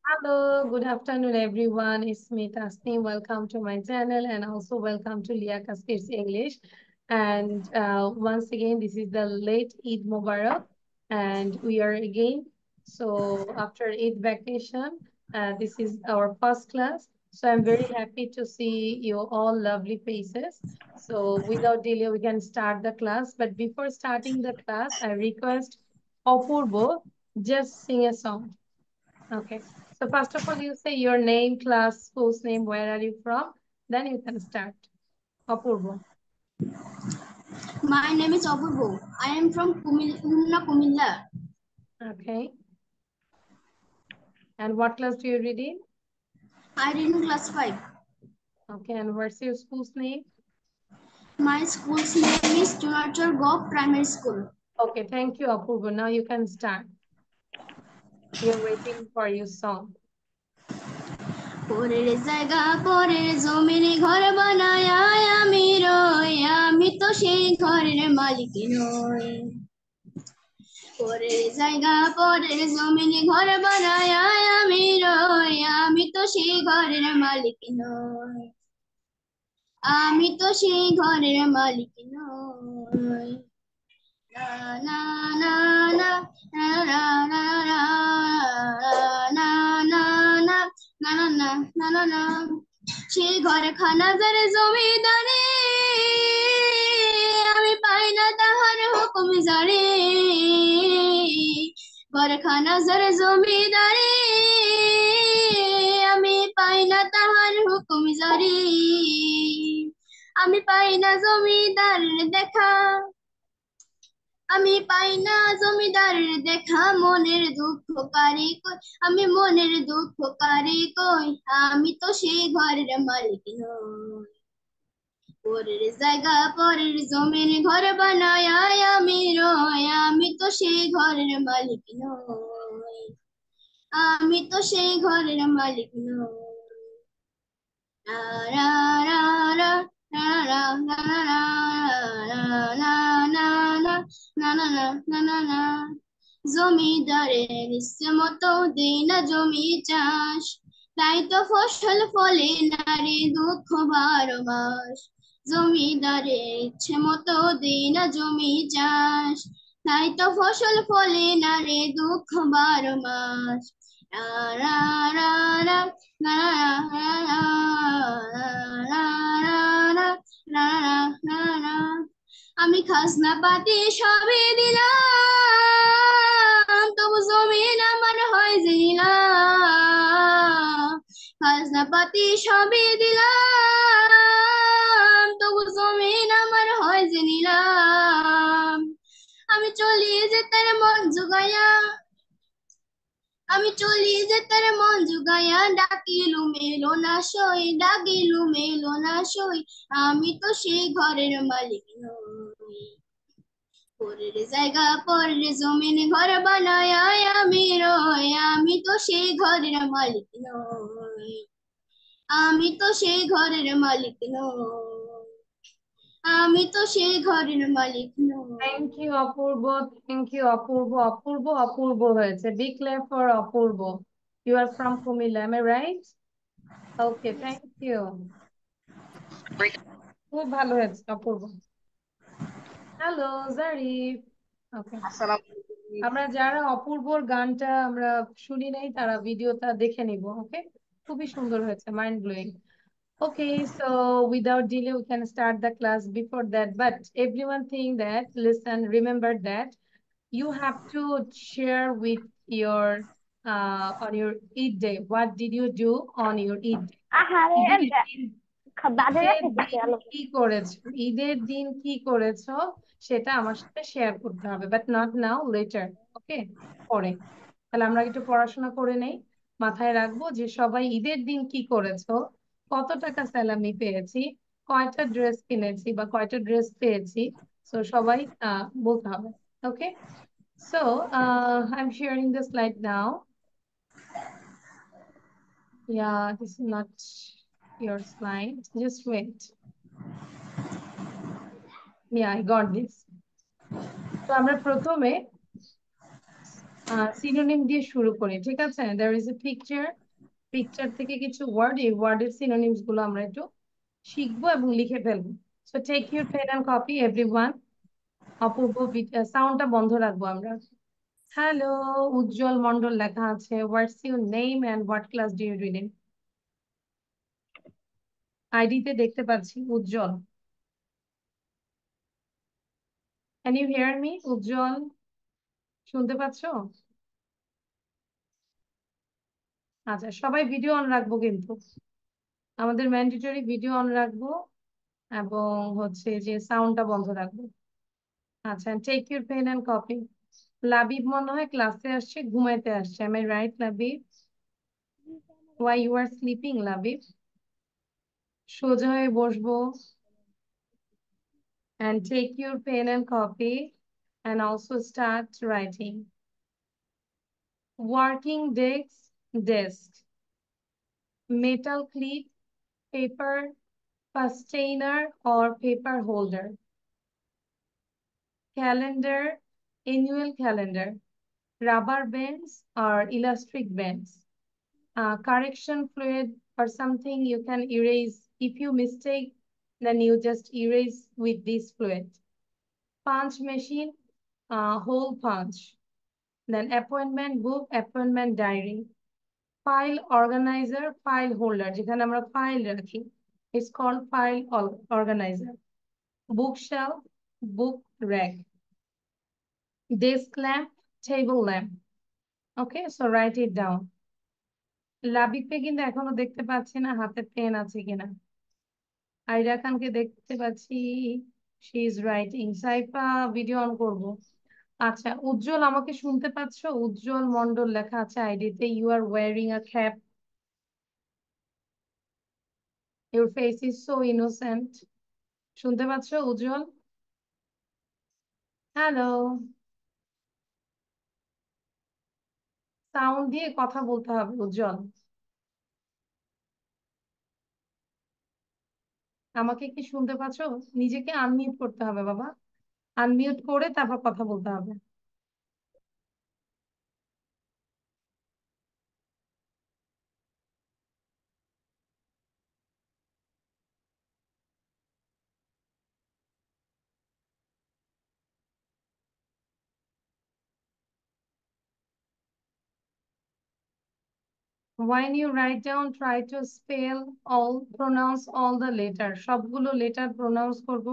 Hello, good afternoon, everyone. It's me, Tasneem. Welcome to my channel and also welcome to Lia Kaskir's English. And once again, this is the late Eid Mubarak, and we are again. So after Eid vacation, this is our first class. So I'm very happy to see you all lovely faces. So without delay, we can start the class. But before starting the class, I request Apurvo just sing a song. Okay. So first of all, you say your name, class, school's name, where are you from? Then you can start. Apurvo. My name is Apurvo. I am from Kumilla. Okay. And what class do you read in? I read in class 5. Okay. And what's your school's name? My school's name is Chunarchar Gop Primary School. Okay. Thank you, Apurvo. Now you can start. We're waiting for your song. পরের জায়গা পরের জমিনে ঘর বানায় আমি রই আমি তো সেই ঘরের মালিক নই পরের জায়গা পরের জমিনে ঘর বানায় আমি রই আমি তো সেই ঘরের মালিক নই আমি তো সেই ঘরের মালিক নই না না না না না না না না না না না না না না না না সেই ঘরে খানা যারে জমিদারি আমি পাই না তাহার হুকুম জারি ঘরে খানা যারে জমিদারি আমি পাই না তাহার হুকুম জারি আমি পাই না জমিদারের দেখা আমি পাই না জমিদারের দেখা মনের দুঃখ কারি কই আমি মনের দুঃখ কারি কই আমি তো সেই ঘরের মালিক নই পরের জায়গা পরের জমিন ঘর বানায় আমি রই আমি তো সেই ঘরের মালিক নই আমি তো সেই ঘরের মালিক নই রা রা রা রা রা রা রা রা রা না না না না না না না না জমিদারের ইচ্ছে মতো দেই না জমি চাষ তাই তো ফসল ফলে না রে দুঃখ 12 মাস জমিদারের ইচ্ছে মতো দেই না জমি চাষ তাই তো ফসল ফলে না রে দুঃখ 12 মাস রা রা রা রা রা রা রা রা রা রা রা আমি খাজনা পাতি সবই দিলাম তবু জমিন আমার হয় জিলাম খাজনা পাতি সবই দিলাম তবু জমিন আমার হয় নিলাম আমি চলি যে তার মন জুগাইয়া আমি চলি যে তার মন জুগাইয়া ডাকিলু মেলো না সই ডাকিলু মেলো না সই আমি তো সেই ঘরের মালিক নই পরের জায়গা পরের জমিন ঘর বানায় আমি রই আমি তো সেই ঘরের মালিক নই আমি তো সেই ঘরের মালিক নই আমি তো সেই ঘরের মালিক নই Thank you, Apurvo. Thank you, Apurvo. Apurvo, Apurvo হয়েছে. Big clap for Apurvo. You are from Kumilla, am I right? Okay, thank you. খুব ভালো হয়েছে, অপূর্ব। হ্যালো, জারিফ। ওকে। আমরা যারা অপূর্বর গানটা আমরা শুনি নাই তারা ভিডিওটা দেখে নিব। ওকে, খুবই সুন্দর হয়েছে, mind blowing. Okay, so without delay, we can start the class before that. But everyone think that, listen, remember that you have to share with your on your Eid day. What did you do on your Eid day? ঈদের দিন ঈদের দিন কি করেছো, ঈদের দিন কি করেছো সেটা আমার সাথে শেয়ার করতে হবে, বাট নট নাও, লেটার। ওকে, পরে। তাহলে আমরা একটু পড়াশোনা করে নেই, মাথায় রাখবো যে সবাই ঈদের দিন কি করেছো, কত টাকা স্যালামি পেয়েছি, কয়টা ড্রেস কিনেছি বা কয়টা ড্রেস পেয়েছি। তো সবাই বলতে হবে। Okay, so I am sharing the slide now. Yeah, this is not your slide, just wait. Yeah, I got this. তো আমরা প্রথমে সিনোনিম দিয়ে শুরু করি, ঠিক আছে? দেয়ার ইজ এ পিকচার থেকে কিছু ওয়ার্ড, এই ওয়ার্ডের সিনোনিমস গুলো আমরা একটু শিখবো এবং লিখে ফেলবো। So take your pen and copy everyone. Apurba সাউন্ডটা বন্ধ রাখবো আমরা। হ্যালো, উজ্জ্বল মন্ডল লেখা আছে। What's your name and what class do you read in? আইডিতে দেখতে পাচ্ছি Ujjwal. Can you hear me Ujjwal? শুনতে পাচ্ছো? আচ্ছা, সবাই ভিডিও অন রাখবো কিন্তু, আমাদের ম্যান্ডেটরি ভিডিও অন রাখবো এবং হচ্ছে যে সাউন্ডটা বন্ধ রাখবো। আচ্ছা, take your pen and copy. Labib মনে হয় ক্লাসে আসছে, ঘুমাইতে আসছে। Am I right Labib? Why you are sleeping Labib? সোজা হয়ে বসবো and take your pen and copy and also start writing. Working desk, metal clip, paper fastener or paper holder. Calendar, annual calendar, rubber bands or elastic bands. Correction fluid or something you can erase. If you mistake, then you just erase with this fluid. Punch machine, hole punch. Then appointment book, appointment diary. File organizer, file holder, যেখানে আমরা file রাখি, it's called file organizer. Bookshelf, book rack. Desk lamp, table lamp. Okay, so write it down. লাবিবকে কিন্তু এখনো দেখতে পাচ্ছি না, হাতে pen আছে কিনা। আইরা খানকে দেখতে পাচ্ছি, she is writing. Saifa video on করবো। আচ্ছা, উজ্জ্বল আমাকে শুনতে পাচ্ছো? উজ্জ্বল মন্ডল লেখা আছে আইডিতে। You are wearing a cap, your face is so innocent. শুনতে পাচ্ছো উজ্জ্বল? হ্যালো, সাউন্ড দিয়ে কথা বলতে হবে উজ্জ্বল। আমাকে কি শুনতে পাচ্ছো? নিজেকে আনমিউট করতে হবে বাবা, আনমিউট করে তারপর কথা বলতে হবে। When you write down, try to spell all, pronounce all the letter. সবগুলো লেটার প্রোনাউন্স করব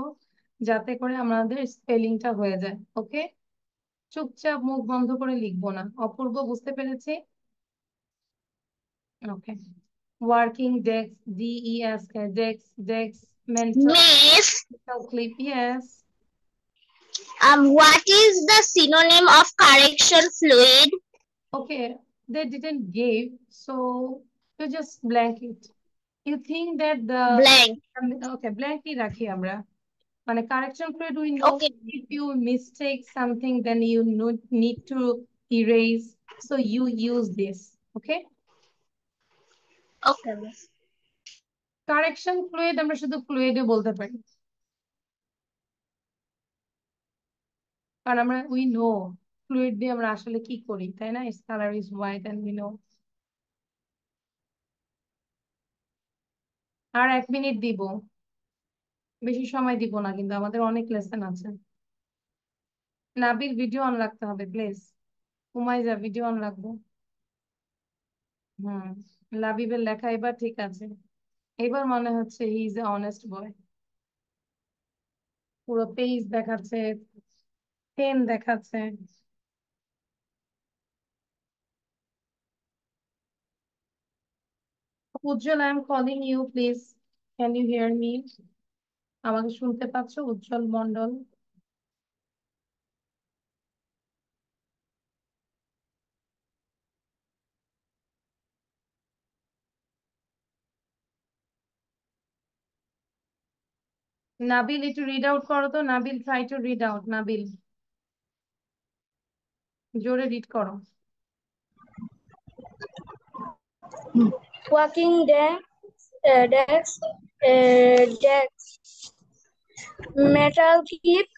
যাতে করে আমাদের স্পেলিংটা হয়ে যায়। ওকে, চুপচাপ মুখ বন্ধ করে লিখবো না। অপূর্ব, বুঝতে পেরেছি? Okay. Working desk, DES, desk, desk, mental Miss, clip, yes. what is the synonym of correction fluid? Okay, they didn't give, so you just blank it. You think that the Blank. okay, blankly রাখি আমরা। মানে correction fluid, we know Okay. if you mistake something, then you need to erase. So you use this, okay? Okay, Miss. Correction fluid আমরা শুধু fluid এ বলতে পারি, কারণ আমরা we know fluid দিয়ে আমরা আসলে কি করি, তাই না? Its color is white and we know. আর 1 মিনিট দিব, বেশি সময় দিব না, কিন্তু আমাদের অনেক লেসন আছে। নাবিল ভিডিও অন রাখতে হবে প্লিজ। উমাইজা ভিডিও অন রাখবো। হুম, লাবিবের লেখা এবার ঠিক আছে। এবার মনে হচ্ছে he is a honest boy. পুরো পেজ দেখাচ্ছে, পেন দেখাচ্ছে। Ujjwal, I am calling you, please can you hear me? আমাকে শুনতে পাচ্ছো উজ্জ্বল মন্ডল? নাবিল একটু রিড আউট করো তো। Nabil, try to read out. Nabil, জোরে রিড করো। Walking desk, desk, metal clip,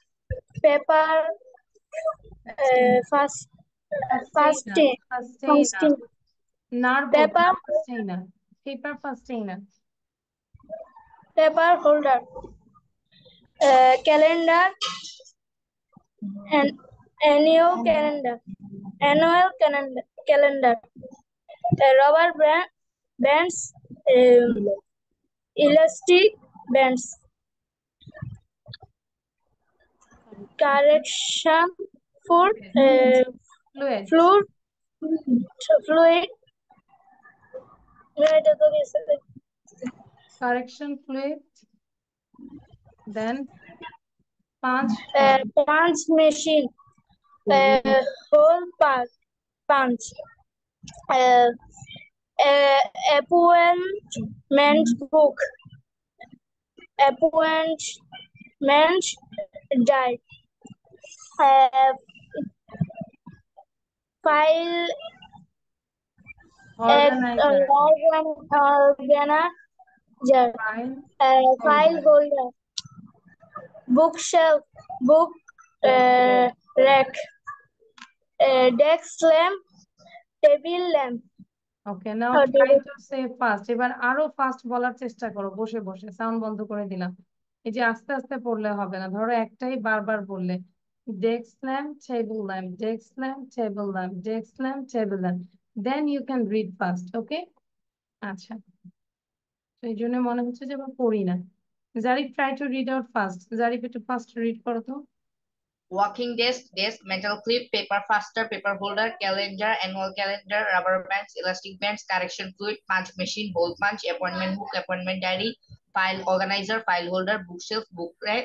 paper, Fasting. Paper. Paper holder. Calendar. And annual calendar. Rubber bands. Elastic bands. Correction food. Fluid. Correction fluid. Then punch machine. Hole punch. Appointment book. Appointment died. File organizer. File holder. Bookshelf. Book rack. Desk lamp. Table lamp. Okay, now try to say fast. এবার আরো fast bowler চেষ্টা করো বসে বসে, sound বন্ধ করে দিলাম। এই যে আস্তে আস্তে পড়লে হবে না, ধরো একটাই বারবার বললে, desk lamp table lamp, desk lamp table lamp, desk lamp table lamp, then you can read fast. Okay, আচ্ছা, তো এই জন্য মনে হচ্ছে যে আমরা পড়ি না। Zarif, try to read out fast. Zarif, একটু ফাস্ট রিড করো তো। Walking desk, metal clip, paper faster, paper holder, calendar, annual calendar, rubber bands, elastic bands, correction fluid, punch machine, hole punch, appointment book, appointment diary, file organizer, file holder, bookshelf, book rack,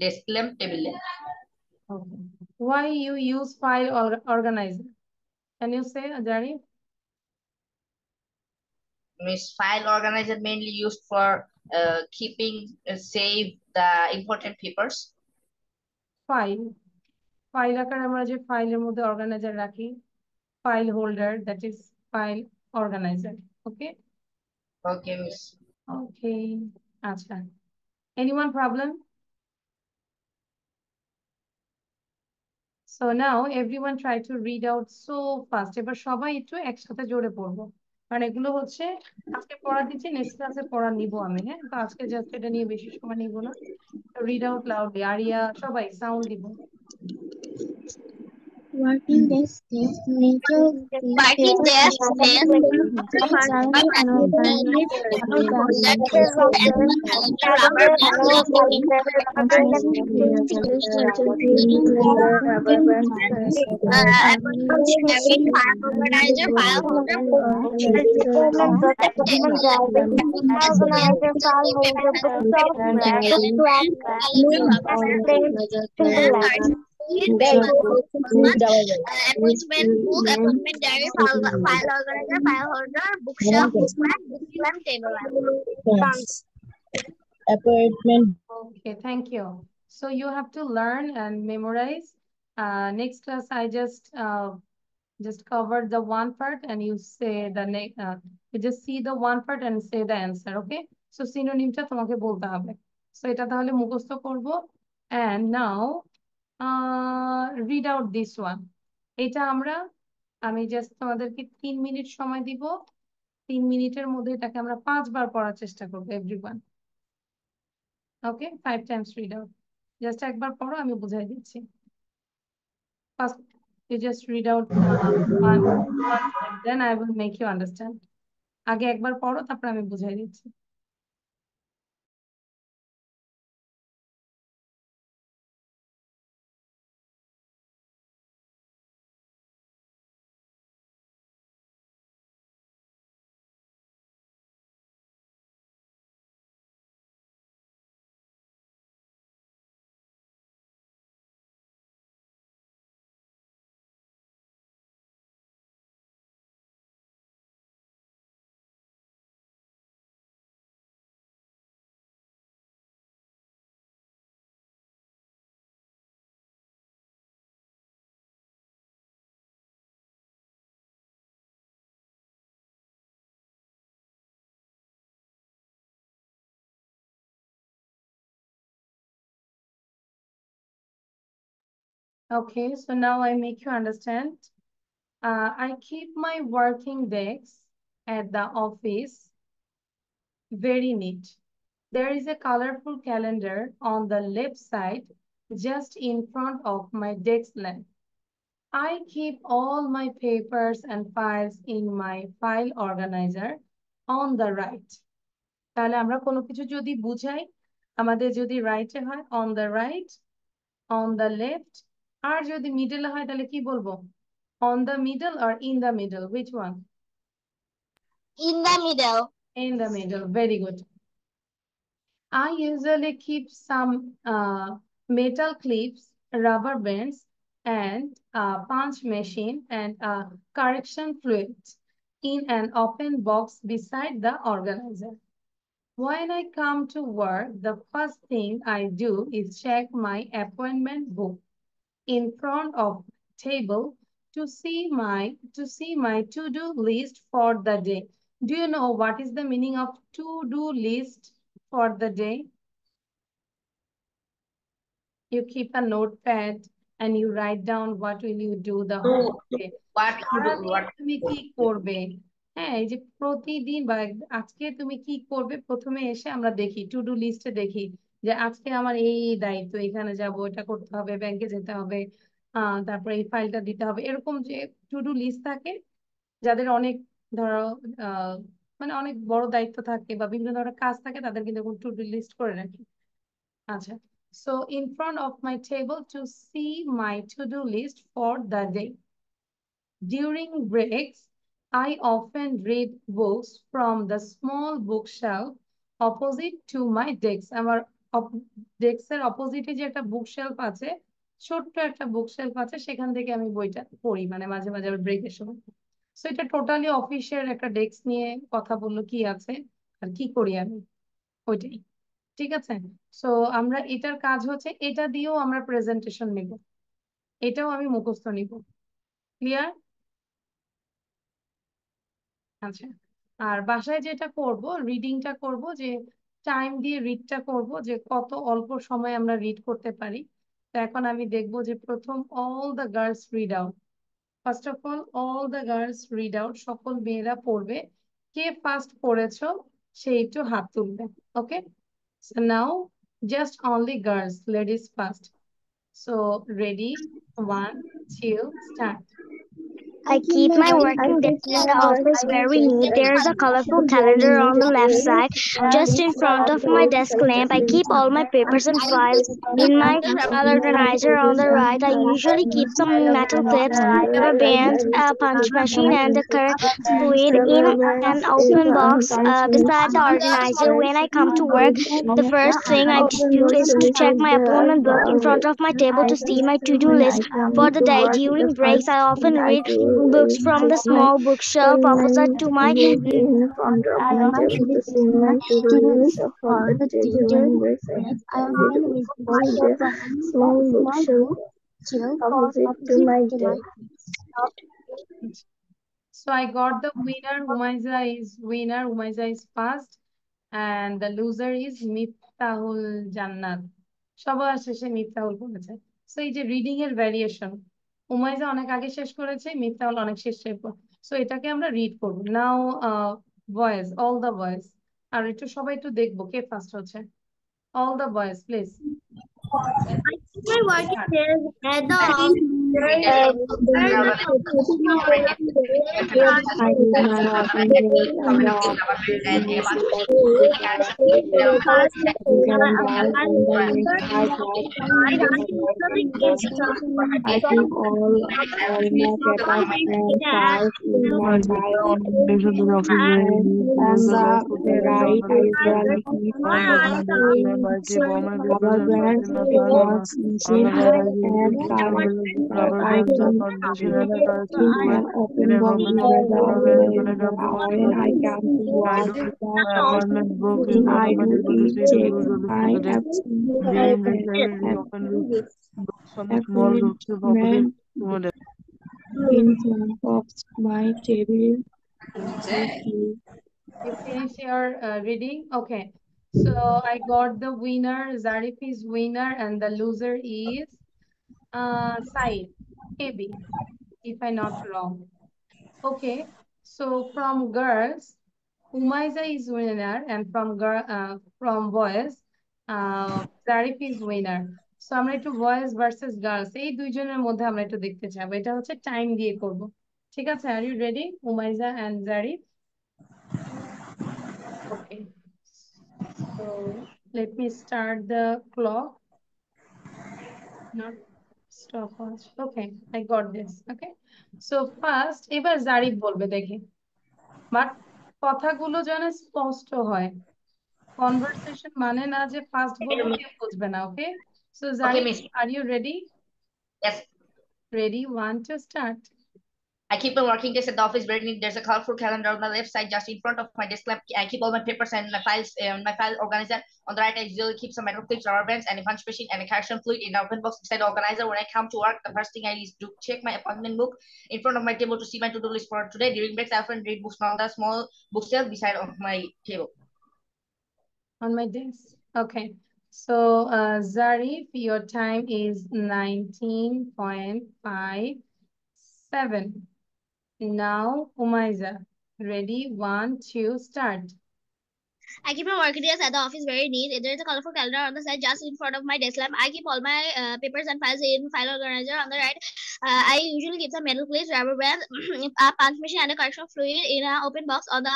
desk lamp, table lamp. Okay. Why you use file organizer? Can you say, Ajari? Miss, file organizer mainly used for keeping save the important papers. File আকারে আমরা যে ফাইলের মধ্যে organiser রাখি, file holder, that is file organiser. Okay, Okay, miss. Okay, আচ্ছা, anyone problem? So now everyone try to read out so fast. এবার সবাই একটু একসাথে জোরে পড়বো, কারণ এগুলো হচ্ছে আজকে পড়া দিচ্ছি, নেক্সট ক্লাসে পড়া নিবো আমি। হ্যাঁ, তো আজকে জাস্ট এটা নিয়ে বেশি সময় নিবো না। রিড আউট লাউডলি, আরিয়া, সবাই সাউন্ড দিব। Working desk, metal Working desk, appointment book, appointment diary, file organizer, file holder, bookshelf, book lamp, table lamp. Appointment. Okay, thank you. So you have to learn and memorize. Next class, I just covered the one part, and you say the next. You just see the one part and say the answer. Okay. So synonymটা তোমাকে বলতে হবে। So এটা তাহলে মুখস্থ করব। And now, read out this one. এটা আমি just তোমাদেরকে 3 মিনিট সময় দিব। 3 মিনিটের মধ্যে এটাকে আমরা 5 বার পড়ার চেষ্টা করবো এভরিওয়ান। ওকে, 5 times read out. জাস্ট একবার পড়ো, আমি বুঝাই দিচ্ছি। First, you just read out one time, then I will make you understand. আগে একবার পড়ো, তারপর আমি বুঝাই দিচ্ছি। Okay, so now I make you understand. I keep my working desk at the office very neat. There is a colorful calendar on the left side, just in front of my desk lamp. I keep all my papers and files in my file organizer on the right. তাহলে আমরা কোনো কিছু যদি বুঝাই আমাদের যদি রাইটে হয় on the right, on the left, আর যদি মিডলে হয় তাহলে কি বলবো? On the middle or in the middle? Which one? In the middle. In the middle. Very good. I usually keep some metal clips, rubber bands, and a punch machine and a correction fluid in an open box beside the organizer. When I come to work, the first thing I do is check my appointment book in front of the table to see my to-do list for the day. Do you know what is the meaning of to-do list for the day? You keep a notepad and you write down what will you do the whole day. What তুমি কি করবে? হ্যাঁ, এই যে প্রতিদিন বা আজকে তুমি কি করবে প্রথমে এসে আমরা দেখি টু ডু লিস্টে দেখি যে আজকে আমার এই দায়িত্ব, এখানে যাব, এটা করতে হবে, ব্যাংকে যেতে হবে, তারপরে এই ফাইলটা দিতে হবে, এরকম যে টু ডু লিস্ট থাকে যাদের অনেক ধরো মানে অনেক বড় দায়িত্ব থাকে বা বিভিন্ন ধরনের কাজ থাকে তাদের কিন্তু টু ডু লিস্ট করে রাখি। আচ্ছা, so in front of my table to see my to-do list for the day. During breaks, I often read books from the small bookshelf opposite to my desk. আমার ডেস্কের অপোজিটে যে একটা bookshelf আছে, ছোট্ট একটা বুকশেলফ আছে, সেখান থেকে আমি বইটা পড়ি মানে মাঝে মাঝে ব্রেকের সময়। সো এটা টোটালি অফিসের একটা ডেস্ক নিয়ে কথা বললো কি আছে আর কি করি আমি, ওইটাই। ঠিক আছে, সো আমরা এটার কাজ হচ্ছে এটা দিয়েও আমরা প্রেজেন্টেশন নিব, এটাও আমি মুখস্থ নিব। ক্লিয়ার? আচ্ছা, আর বাসায় যেটা করব রিডিংটা করব, যে টাইম দিয়ে রিডটা করব, যে কত অল্প সময় আমরা রিড করতে পারি। তো এখন আমি দেখব যে প্রথম all the girls read out. First of all the girls read out, সকল মেয়েরা পড়বে। কে ফার্স্ট পড়েছো সে একটু হাত তুলবে। ওকে, so now just only girls, ladies first. So ready, 1, 2, start. I keep my working desk in the office very neat. There's a colorful calendar on the left side, just in front of my desk lamp. I keep all my papers and files in my file organizer on the right. I usually keep some metal clips, rubber bands, a punch machine, and a current fluid in an open box beside the organizer. When I come to work, the first thing I do is to check my appointment book in front of my table to see my to-do list for the day. During breaks, I often read books from the small bookshelf opposite to my in front of my table to see my to-do list for the day. During breaks, I read books from the small bookshelf opposite to my desk. So I got the winner. Humaiza is first, and the loser is Miftahul Jannat. সবার শেষে মিফতাহুল করেছে। So এই যে reading এর variation, Umaiza অনেক আগে শেষ করেছে, মিফতাহুল অনেক শেষে। সো এটাকে আমরা রিড করব নাও। বয়েজ, অল দ্য বয়েজ, আর একটু সবাই একটু দেখবো কে ফার্স্ট হচ্ছে। All the boys please. I keep all my papers and files in my file on the right. I usually keep rubber bands, box machine, and current in an open box beside the organizer. When I come to work, the first thing I do is check my appointment in front of my table. You finish your reading? Okay. So I got the winner. Zarif is winner and the loser is Said, KB, if I'm not wrong. Okay, so from girls, Umaiza is winner, and from boys, Zarif is winner. So আমরা একটু boys versus girls এই দুইজনের মধ্যে আমরা একটু দেখতে চাইবো। এটা হচ্ছে টাইম দিয়ে করব। ঠিক আছে, are you ready, Umaiza and Zarif? Okay, so let me start the clock. Not stopwatch. Okay, I got this. Okay, so first এবার Zarif বলবে দেখি, বাট কথাগুলো যেন স্পষ্ট হয়। কনভারসেশন মানে না যে ফাস্ট বলবো কেউ বুঝবে না। Okay, so Okay, Zarif, Miss. Are you ready? Yes. Ready, 1 to start. I keep a working desk at the office very neat. There's a colorful calendar on the left side, just in front of my desk lamp. I keep all my papers and my files, my file organizer. On the right, I usually keep some metal clips, rubber bands, and a punch machine and a correction fluid in an open box beside the organizer. When I come to work, the first thing I do check my appointment book in front of my table to see my to-do list for today. During breaks, I often read books from the small bookshelf beside of my table. On my desk. Okay, so Zarif, your time is 19.57. Now Umaiza, ready, 1, 2, start. I keep my work desk at the office very neat. There is a colorful calendar on the side just in front of my desk lamp. I keep all my papers and files in file organizer. On the right, I usually keep some metal clips, rubber bands, a punch machine, and a correction fluid in an open box on the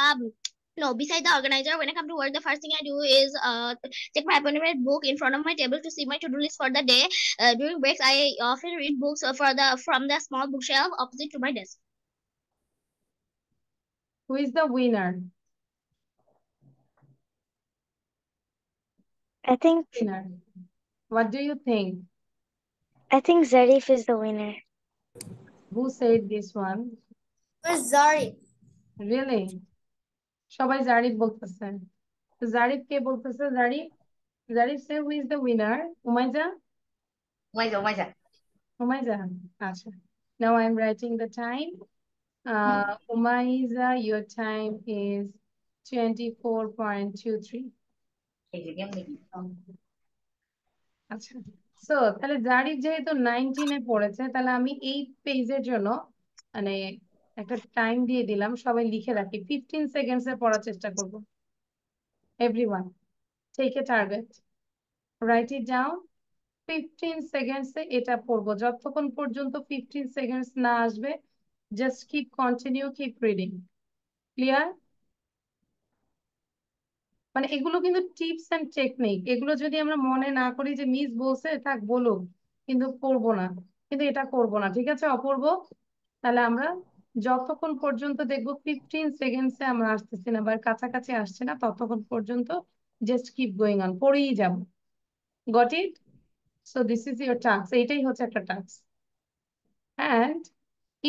no, beside the organizer. When I come to work, the first thing I do is check my appointment book in front of my table to see my to-do list for the day. During breaks, I often read books from the small bookshelf opposite to my desk. Who is the winner? I think Winner. What do you think? Zarif is the winner. Who said this one? Zarif. Really? সবাই জারিফ বলতেছে। জারিফ কে বলতেছে? Zarif, Zarif say who is the winner? Umaiza? Umaiza. Acha. Now I'm writing the time. Umaiza, your time is 24.23. আচ্ছা, so তাহলে জারিফ যেহেতু 19-এ পড়েছে, তাহলে আমি এই পেজের জন্য মানে একটা টাইম দিয়ে দিলাম, সবাই লিখে রাখি। 15 সেকেন্ডসে পড়ার চেষ্টা করব। Everyone, take a target. Write it down. 15 সেকেন্ডসে এটা পড়বো। যতক্ষণ পর্যন্ত 15 সেকেন্ডস না আসবে, just keep continue, keep reading. Clear? মানে এগুলো কিন্তু টিপস এন্ড টেকনিক। এগুলো যদি আমরা মনে না করি যে মিস বলছে থাক বলুক, কিন্তু করবো না, কিন্তু এটা করবো না, ঠিক আছে অপূর্ব? তাহলে আমরা যতক্ষণ পর্যন্ত দেখবো 15 সেকেন্ডসে আমরা আসতেছি না বা কাছাকাছি আসছে না, ততক্ষণ পর্যন্ত জাস্ট কিপ গোয়িং অন, পড়েই যাবো। Got it? So this is your task. এইটাই হচ্ছে একটা task. And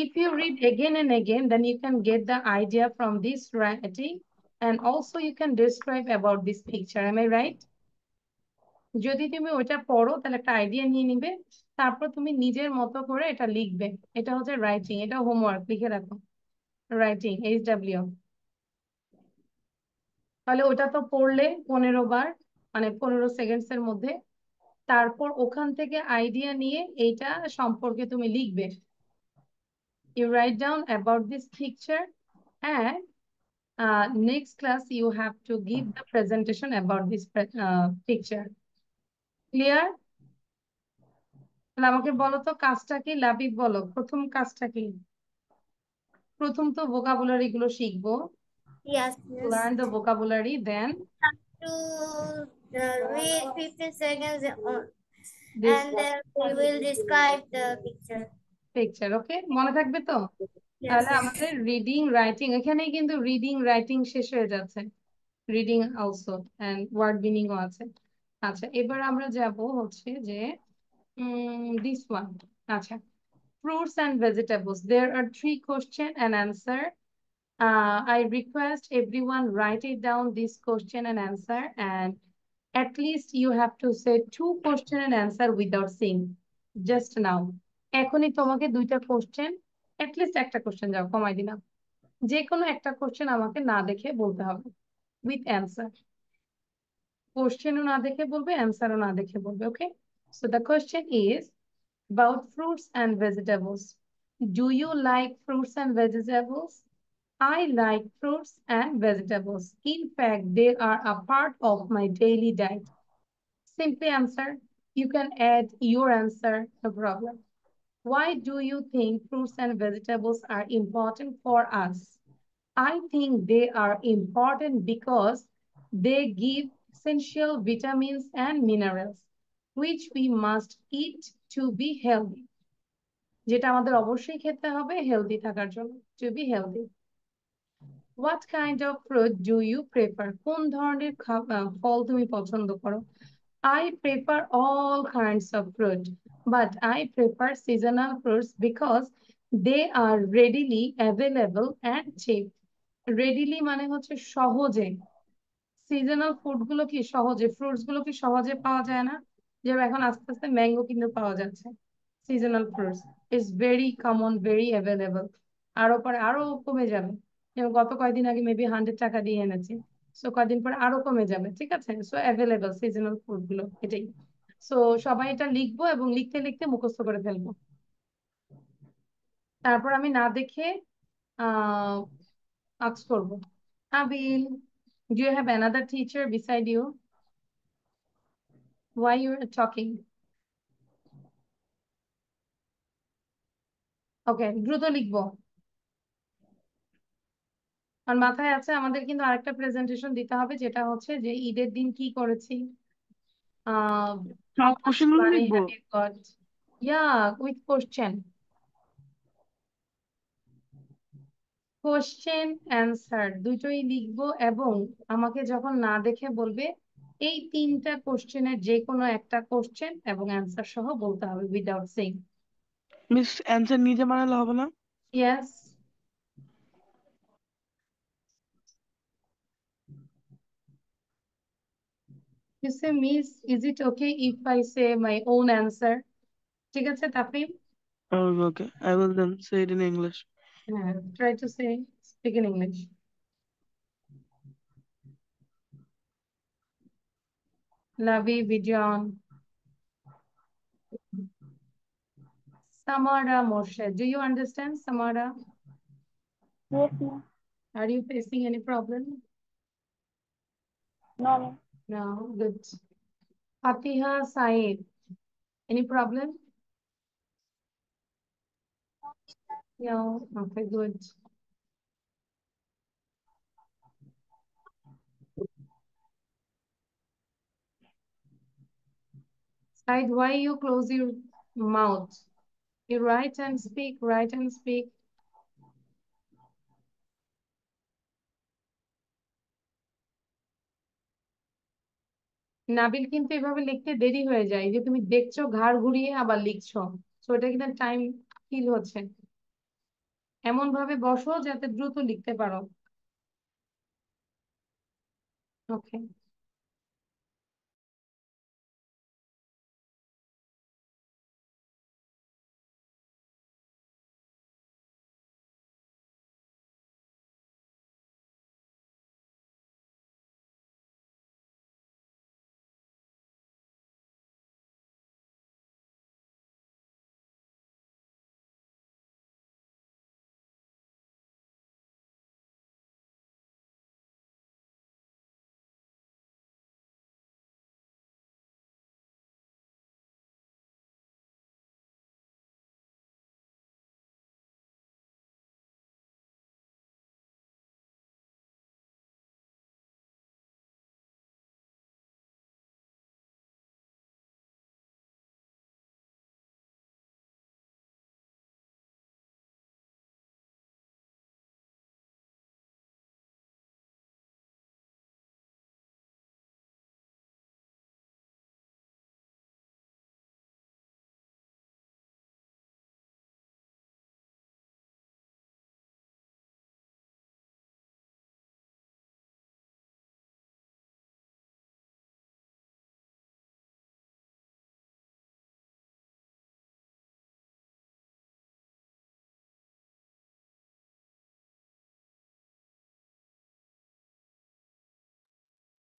if you read again and again, then you can get the idea from this writing, and also you can describe about this picture. Am I right? যদি তুমি ওটা পড়ো তাহলে একটা idea নিয়ে নিবে, তারপর তুমি নিজের মতো করে এটা লিখবে। এটা হচ্ছে রাইটিং, এটা হোমওয়ার্ক, লিখে রাখো। Writing, HW। তাহলে ওটা তো পড়লে 15 বার, মানে 15 সেকেন্ডসের মধ্যে। তারপর ওখান থেকে আইডিয়া নিয়ে এইটা সম্পর্কে তুমি লিখবে। You write down about this picture, and next class you have to give the presentation about this picture. Clear? তাহলে আমাকে বলো তো কাজটা কি? লাবিব বলো, প্রথম কাজটা কি? প্রথম তো vocabulary গুলো শিখবো। Yes. Learn the vocabulary, then To read 15 seconds this and then we will describe the picture. Okay, মনে থাকবে তো? তাহলে আমাদের রিডিং রাইটিং, এখানেই কিন্তু রিডিং রাইটিং শেষ হয়ে যাচ্ছে। রিডিং অলসো এন্ড ওয়ার্ড মিনিংও আছে। আচ্ছা, এবার আমরা যাব হচ্ছে যে this one. আচ্ছা, fruits and vegetables. There are 3 question and answer. I request everyone write it down, this question and answer, and at least you have to say 2 question and answer without seeing. Just now. এখনই তোমাকে 2টা question, at least একটা question, যাও কমাই দিলাম, যে কোনো একটা কোশ্চেন আমাকে না দেখে বলতে হবে with answer. কোশ্চেনও না দেখে বলবে, অ্যান্সারও না দেখে বলবে। ওকে, so the question is about fruits and vegetables. Do you like fruits and vegetables? I like fruits and vegetables. In fact, they are a part of my daily diet. Simply answer. You can add your answer, no problem. Why do you think fruits and vegetables are important for us? I think they are important because they give essential vitamins and minerals, which we must eat to be healthy. যেটা আমাদের অবশ্যই খেতে হবে healthy থাকার জন্য, to be healthy. What kind of fruit do you prefer? কোন ধরনের ফল তুমি পছন্দ করো? I prefer all kinds of fruit, but I prefer seasonal fruits because they are readily available and cheap. Readily মানে হচ্ছে সহজে। সিজনাল ফুড গুলো কি সহজে, ফ্রুটস গুলো কি সহজে পাওয়া যায় না? যেমন এখন আস্তে আস্তে ম্যাঙ্গো কিন্তু পাওয়া যাচ্ছে। Seasonal fruits is very common, very available. আরো পরে আরো কমে যাবে। যেমন গত কয়েকদিন আগে মেবি 100 টাকা দিয়ে এনেছি, সো কয়েকদিন পরে আরো কমে যাবে, ঠিক আছে? সো অ্যাভেলেবল সিজনাল ফুড গুলো এটাই। সো সবাই এটা লিখবো এবং লিখতে লিখতে মুখস্থ করে ফেলবো। তারপর আমি না দেখে আক্স করবো। আবিল, do you have another teacher beside you? Why you're talking? Okay, দ্রুত লিখবো। আর মাথায় আছে আমাদের কিন্তু আরেকটা প্রেজেন্টেশন দিতে হবে, যেটা হচ্ছে যে ঈদের দিন কি করেছি। How much কোশ্চেনগুলো money লিখবো? have you got? Yeah, with question. Question answer দুটোই লিখবো এবং আমাকে যখন না দেখে বলবে এই 3টা কোশ্চেনের যে কোনো একটা কোশ্চেন এবং অ্যান্সার সহ বলতে হবে উইদাউট সেইং। মিস অ্যানসার নিজে বানালে হবে না? Yes. You say, Miss, is it okay if I say my own answer? ঠিক আছে তাফিম? Okay, I will then say it in English. Try to speak in English. Lavi, Vijan. Samara Moshe. Do you understand, Samara? Yes, ma'am. Are you facing any problem? No, ma'am. No, good. Fatiha Saeed. Any problem? No, okay, good. Said, why you close your mouth? You write and speak, write and speak. Nabil কিন্তু এভাবে লিখতে দেরি হয়ে যায়, যে তুমি দেখছো ঘাড় ঘুরিয়ে আবার লিখছো, তো এটা কিন্তু টাইম কিল হচ্ছে। এমন ভাবে বসো যাতে দ্রুত লিখতে পারো। ওকে,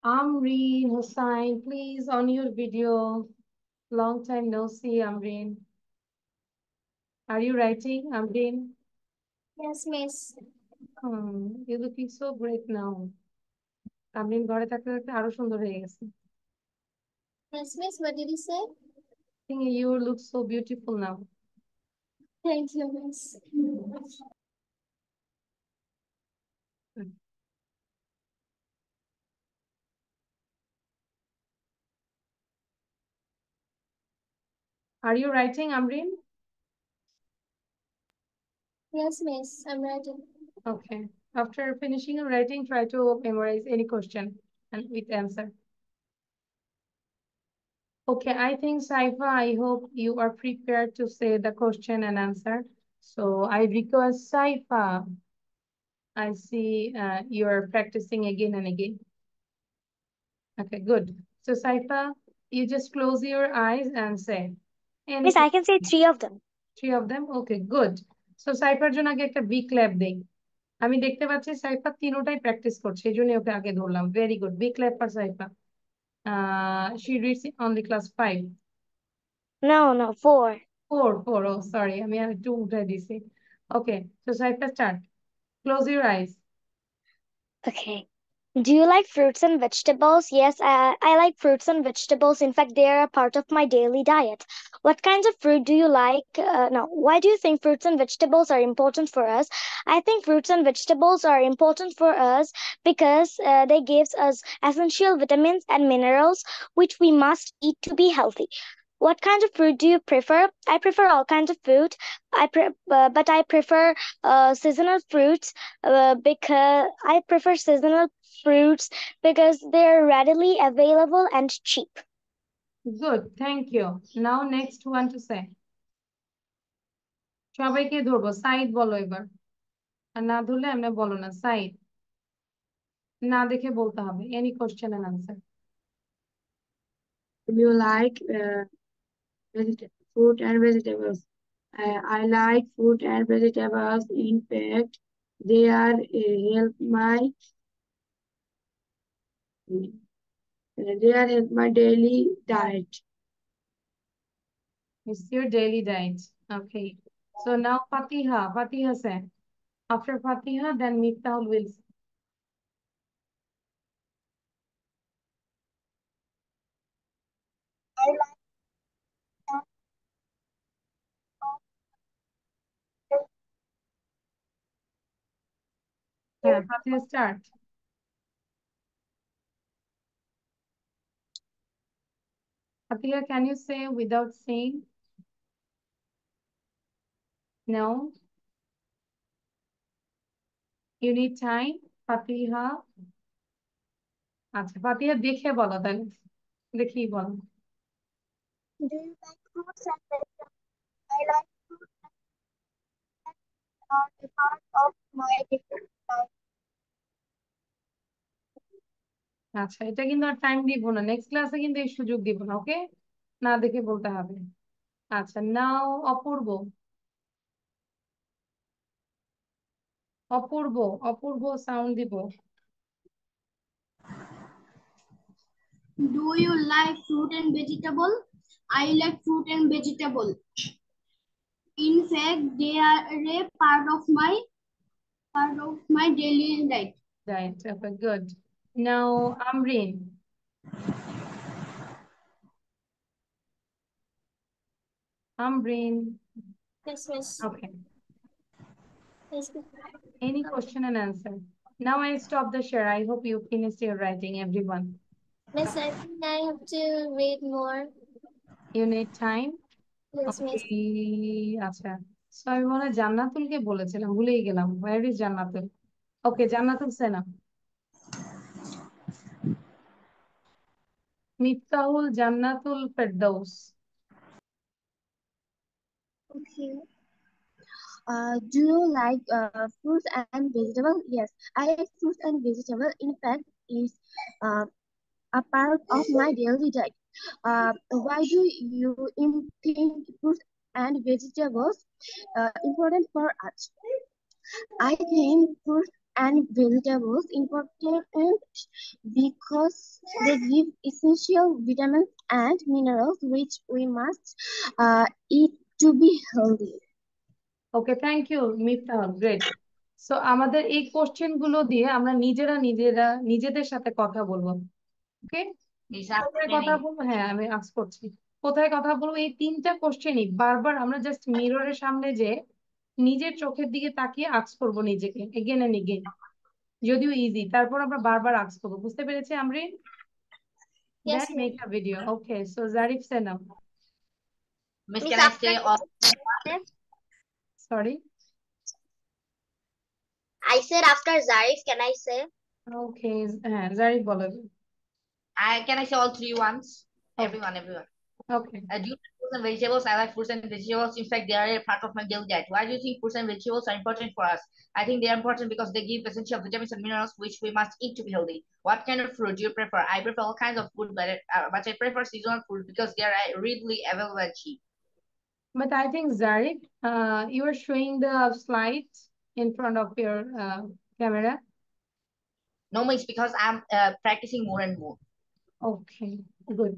Amreen Hussain, please, on your video. Long time no see, Amreen. Are you writing, Amrin? Yes, miss. You're looking so great now. Amrin ঘরে থাকতে থাকতে আরো সুন্দর হয়ে গেছে। Yes, miss. What did you say? I think you look so beautiful now. Thank you, miss. Are you writing, Amrin? Yes, miss. I'm writing. Okay. After finishing your writing, try to memorize any question and with answer. Okay, I think Saifa, I hope you are prepared to say the question and answer. So I request Saifa. I see you are practicing again and again. Okay, good. So Saifa, you just close your eyes and say. Miss, I can say 3 of them. 3 of them? Okay, good. So cipher জন্য আগে একটা big clap দেই। আমি দেখতে পাচ্ছি Saifa তিনোটাই practice করছে, এই জন্য ওকে আগে ধরলাম। Very good, big clap for Saifa. She reads only class 5. No, 4. 4, oh sorry, আমি আর একটু উল্টাই দিছি। Okay, so Saifa start. Close your eyes. Okay. Do you like fruits and vegetables? Yes, I like fruits and vegetables. In fact, they are a part of my daily diet. What kinds of fruit do you like? Now, why do you think fruits and vegetables are important for us? I think fruits and vegetables are important for us because they gives us essential vitamins and minerals which we must eat to be healthy. What kind of fruit do you prefer? I prefer all kinds of fruit. But I prefer seasonal fruits because I prefer seasonal fruits because they're readily available and cheap. Good, thank you. Now next one to say. সবাইকে ধরবো, side বলো এবার। আর না ধরলে এমনি বলো না, side না দেখে বলতে হবে। Any question and answer. Do you like fruit and vegetables? I like fruit and vegetables. In fact, they are help my daily diet. It's your daily diet. Okay. So now Fatiha. Fatiha say. After Fatiha, then Miftahul will say. Yeah, Fatiha start. Fatiha, can you say without saying? No? You need time? Fatiha? আচ্ছা, Fatiha দেখে বলো তাহলে। দেখেই বলো। Do you like fruits and vegetables? I like fruits and are a part of my daily life. আচ্ছা, এটা কিন্তু আর time দিব না, নেক্সট ক্লাসে কিন্তু এই সুযোগ দিব না, ওকে? না দেখে বলতে হবে। আচ্ছা, নাও অপূর্ব। অপূর্ব, অপূর্ব সাউন্ড দিব। Do you like fruit and vegetable? I like fruit and vegetable. In fact, they are a part of my daily diet. Right, okay, good. Now, Amrin. Amrin. Yes, miss. Okay. Yes, Any question and answer? Now I stop the share. I hope you finished your writing, everyone. miss, I think I have to read more. You need time? Yes, miss. Okay, আচ্ছা। So আমি মনে হয় জান্নাতুলকে বলেছিলাম, ভুলেই গেলাম। Where is Jannatul? Okay, জান্নাতুল সেনা। মিফতাহুল, জান্নাতুল, Ferdous. Okay. Do you like fruits and vegetables? Yes, I like fruits and vegetables. In fact, is a part of my daily diet. Why do you think fruits and vegetables important for us? I think fruits and vegetables important because they give essential vitamins and minerals which we must eat to be healthy. Okay, thank you Miftahul, great. So আমাদের এই question গুলো দিয়ে আমরা নিজেদের সাথে কথা বলবো। ওকে, কোথায় কথা বলবো? হ্যাঁ, আমি আস্ক করছি কোথায় কথা বলবো। এই 3টা কোশ্চেনই বারবার আমরা জাস্ট মিররের সামনে যে নিজের চোখের দিকে তাকিয়ে আস্ক করবো নিজেকে, এগেন এন্ড এগেন, যদিও ইজি, তারপর আমরা বারবার আস্ক করবো। বুঝতে পেরেছি Amrin? Yes, Then ma'am. make a video. Okay, so Zarif say now. Miss, Miss, can I after say all? Sorry. I said after Zarif, can I say? Okay, Zarif বলো। Can I say all 3 once? Okay. Everyone. Okay. Do you like fruits and vegetables? I like fruits and vegetables. In fact, they are a part of my daily diet. Why do you think fruits and vegetables are important for us? I think they are important because they give essential vitamins and minerals which we must eat to be healthy. What kind of fruit do you prefer? I prefer all kinds of food, but I prefer seasonal fruit because they are readily available and cheap. But I think Zarif, you are showing the slides in front of your camera. No, it's because I'm practicing more and more. Okay, good.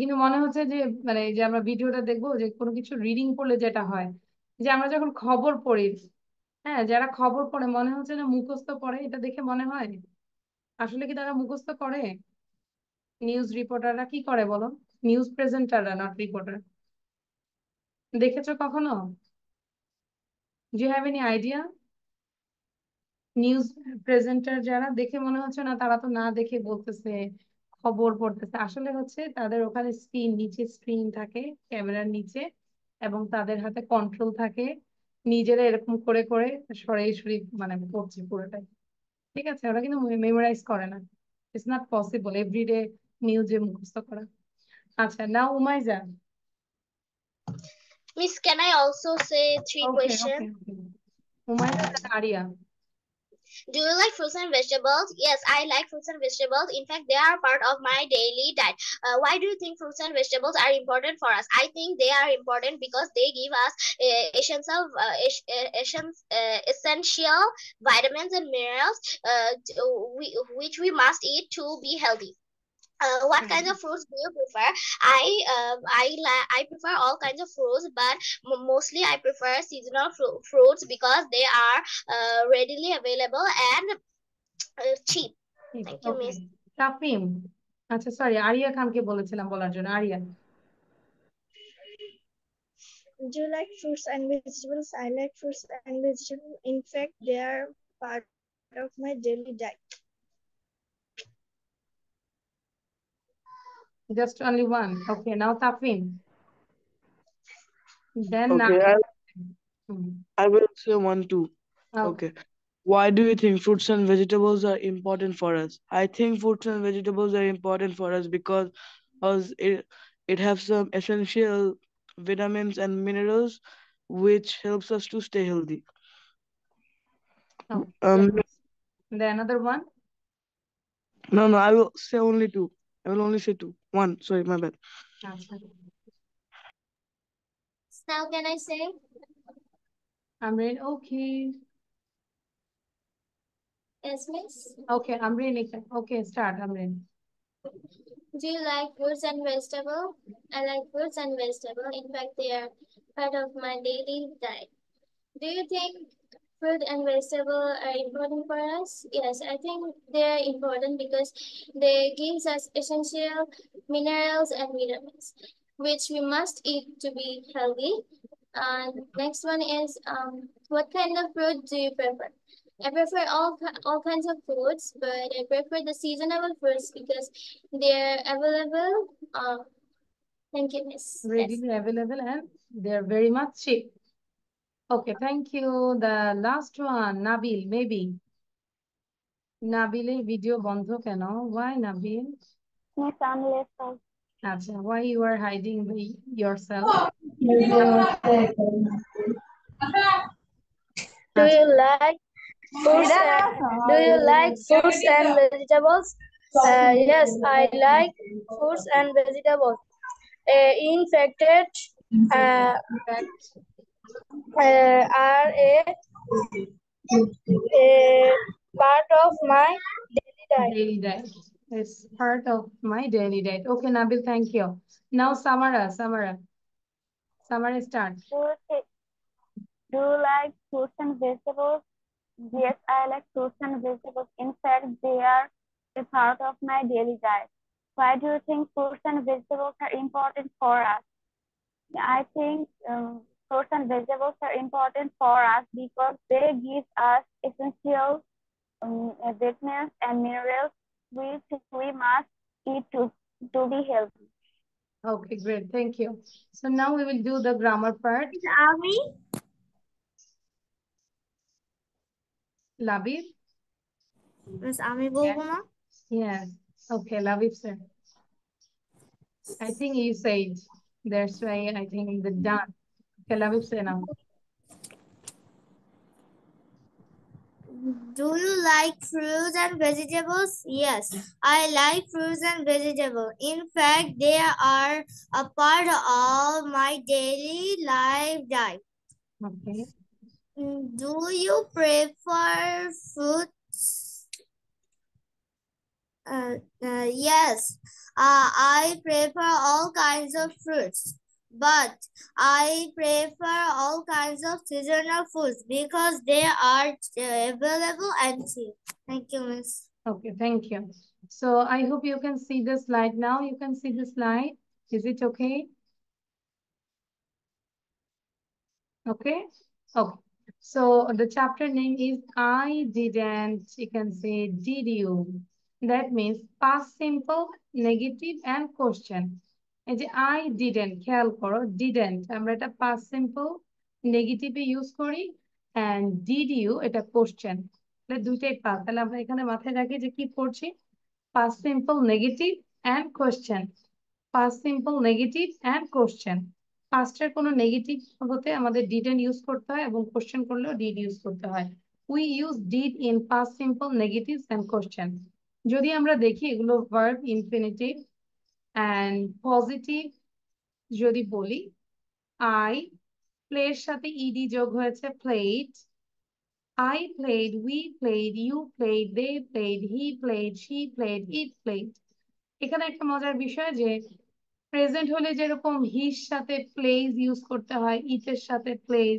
কিন্তু মনে হচ্ছে যে মানে যে আমরা ভিডিওটা দেখবো যে কোনো কিছু রিডিং পড়লে যেটা হয়, যে আমরা যখন খবর পড়ি, হ্যাঁ, যারা খবর পড়ে মনে হচ্ছে না মুখস্থ পড়ে, এটা দেখে মনে হয় আসলে কি তারা মুখস্থ করে? নিউজ রিপোর্টাররা কি করে বলো? নিউজ প্রেজেন্টাররা, নট রিপোর্টার। দেখেছো কখনো? Do you have any idea? News presenter যারা, দেখে মনে হচ্ছে না তারা তো না দেখে বলতেছে, খবর পড়তেছে। আসলে হচ্ছে তাদের ওখানে স্ক্রিন, নিচে স্ক্রিন থাকে ক্যামেরার নিচে, এবং তাদের হাতে কন্ট্রোল থাকে, নিজেরা এরকম করে করে সরাসরি মানে পড়ছে পুরোটাই। ঠিক আছে, ওরা কিন্তু মেমোরাইজ করে না। ইটস নট পসিবল এভরিডে নিউজে মুখস্থ করা। আচ্ছা, now Umaiza. Miss, can I also say 3 okay questions? Okay, Umaiza then Ariya. Do you like fruits and vegetables? Yes, I like fruits and vegetables. In fact, they are part of my daily diet. Why do you think fruits and vegetables are important for us? I think they are important because they give us essential vitamins and minerals which we must eat to be healthy. What kinds of fruits do you prefer? I prefer all kinds of fruits, but mostly I prefer seasonal fruits because they are readily available and cheap. Thank you, Miss. তাফিম। আচ্ছা sorry, area খানকে বলেছিলাম বলার জন্য। Area. Do you like fruits and vegetables? I like fruits and vegetables. In fact, they are part of my daily diet. Just only one. Okay, now Tafin. Then Okay, Hmm. I will say 1, 2. Okay. Okay. Why do you think fruits and vegetables are important for us? I think fruits and vegetables are important for us because it has some essential vitamins and minerals which helps us to stay healthy. Oh, then another one. No, I will say only 2. I will only say 2. 1, sorry, my bad. Now can I say? Amrin, okay. Yes, Miss. Okay, Amrin. Okay, start, Amrin. Do you like fruits and vegetables? I like fruits and vegetables. In fact, they are part of my daily diet. Do you think fruit and vegetables are important for us? Yes, I think they are important because they give us essential minerals and vitamins, which we must eat to be healthy. And next one is, what kind of fruit do you prefer? I prefer all kinds of fruits, but I prefer the seasonal fruits because they're available. Thank you, Miss. Readily available and they're very much cheap. Okay, thank you. The last one, Nabil, maybe. Nabil, video বন্ধ কেন? Why, Nabil? আচ্ছা, why you are hiding yourself? Do you like fruits and vegetables? Yes, I like fruits and vegetables. In fact, are a part of my daily diet. Daily diet. It's part of my daily diet. Okay, Nabil, thank you. Now, Samara, start. Do you like fruits and vegetables? Yes, I like fruits and vegetables. In fact, they are a part of my daily diet. Why do you think fruits and vegetables are important for us? I think fruits and vegetables are important for us because they give us essential vitamins and minerals which we must eat to be healthy. Okay, great. Thank you. So now we will do the grammar part. Labib? Miss Ami বলবো না? Yes. Okay, Labib sir. I think you said. That's why I think the done. Okay, Labib sir now. Do you like fruits and vegetables? Yes, I like fruits and vegetables. In fact, they are a part of my daily life diet. Okay. Do you prefer fruits? Yes, I prefer all kinds of fruits, but I prefer all kinds of seasonal foods because they are available and cheap. Thank you, Miss. Okay, thank you. So I hope you can see the slide now. You can see the slide. Is it okay? Okay. Okay. So the chapter name is I didn't. You can say did you. That means past simple, negative and question. এই যে I didn't, খেয়াল করো didn't আমরা এটা past simple negative এ use করি and did you এটা question। তাহলে দুইটাই পাস। তাহলে আমরা এখানে মাথায় রাখি যে কি পড়ছি past simple negative and question। past simple negative and question। পাস্টের কোনো নেগেটিভ হতে আমাদের didn't ইউজ করতে হয় এবং কোশ্চেন করলেও did ইউজ করতে হয়। We use did in past simple negatives and question। যদি আমরা দেখি এগুলো verb infinitive and positive যদি বলি I play এর সাথে ed যোগ হয়েছে played। I played, we played, you played, they played, he played, she played, it played। এখানে একটা মজার বিষয় যে প্রেজেন্ট হলে যেরকম হির সাথে প্লেজ ইউজ করতে হয় ইটের সাথে প্লেজ,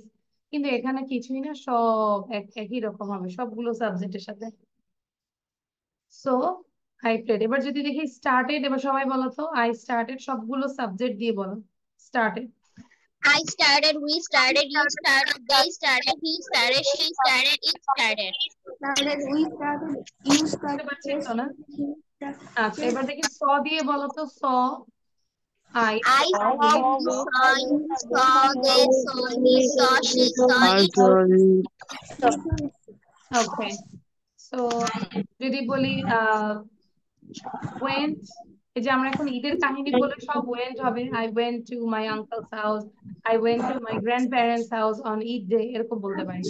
কিন্তু এখানে কিছুই না, সব একই রকম হবে সবগুলো সাবজেক্টের সাথে। So I played. এবার যদি দেখি স্টার্টেড, এবার সবাই বলো তো আই স্টার্টেড সবগুলো সাবজেক্ট দিয়ে বলো started. I started, we started, you started, they started, he started, she started, it started. We started, you started, পারছি তো না? আচ্ছা এবার দেখি স দিয়ে বলো তো স। I saw, we saw, you saw, they saw, he saw, she saw, it Okay. So যদি বলি went, এই যে আমরা এখন ঈদের কাহিনী বলে সব went হবে। I went to my uncle's house, I went to my grandparents' house on Eid day, এরকম বলতে পারি।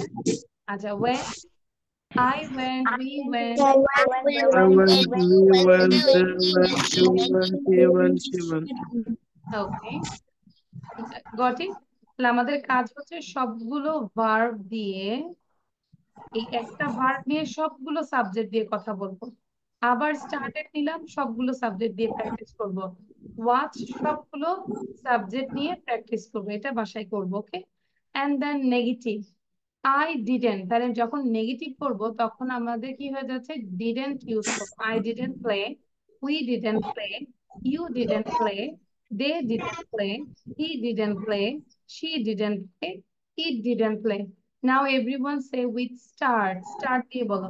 আচ্ছা went, I went, we went, I went, we went, they went, you went, he went, she went. Okay, got it? তাহলে আমাদের কাজ হচ্ছে সবগুলো verb দিয়ে, এই একটা ভার্ব নিয়ে সবগুলো সাবজেক্ট দিয়ে কথা বলবো। আবার স্টার্টেড নিলাম, সবগুলো সাবজেক্ট দিয়ে প্র্যাকটিস করব। ওয়াচ সবগুলো সাবজেক্ট নিয়ে প্র্যাকটিস করব, এটা বাসায় করব। Okay, and then negative I didn't. তাহলে যখন নেগেটিভ করব তখন আমাদের কি হয়ে যাচ্ছে ডিডেন্ট ইউজ করব। I didn't play, we didn't play, you didn't play, they didn't play, he didn't play, she didn't play, it didn't play. Now everyone say with start. Start দিয়ে বলো।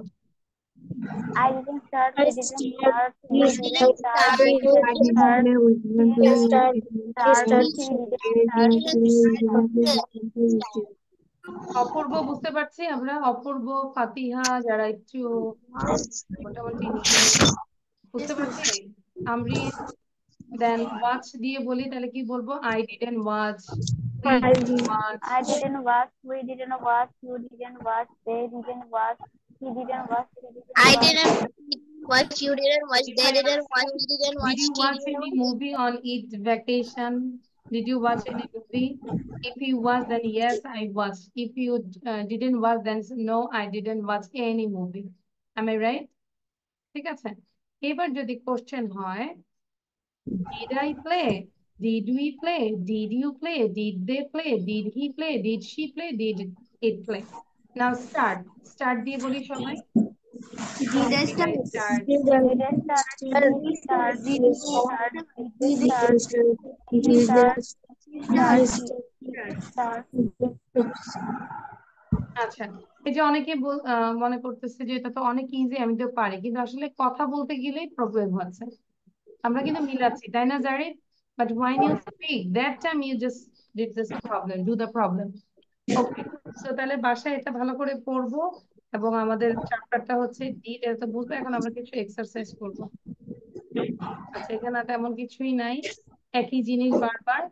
I didn't start, we didn't start, we didn't start, we didn't start, we didn't start, অপূর্ব বুঝতে পারছি আমরা, অপূর্ব ফাতিহা যারা একটু মোটামুটি নিচে বুঝতে পারছি। আমরিন দেন ওয়াচ দিয়ে বলি তাহলে কি বলবো I didn't watch, we didn't watch, I didn't watch, we didn't watch, you didn't watch, they didn't watch, he didn't watch, she didn't watch. I didn't watch, you didn't watch, they didn't watch, he didn't watch. Did you watch any movie on Eid vacation? Did you watch any movie? If you watched, then yes, I watched. If you didn't watch, then no, I didn't watch any movie. Am I right? ঠিক আছে, এবার যদি question হয় did I play? Did we play? Did you play? Did they play? Did he play? Did she play? Did it play? Now start. Start দিয়ে বলি সবাই। Did I Okay, start? start. Did I start? Did he start? Did he start? Did he start? Did he start? Start. Start. আচ্ছা, এই যে অনেকে মনে করতেছে যে এটা তো অনেক ইজি, আমি তো পারি, কিন্তু আসলে কথা বলতে গেলেই প্রবলেম হচ্ছে। আমরা কিন্তু মিলাচ্ছি, তাই না জারি? But when you speak that time you just did this problem, do the problem. Okay, so তাহলে বাসায় এটা ভালো করে পড়বো, এবং আমাদের চ্যাপ্টারটা হচ্ছে ডিড, এটা তো বুঝবো। এখন আমরা কিছু এক্সারসাইজ করবো। আচ্ছা, এখানে তেমন কিছুই নাই, একই জিনিস বারবার।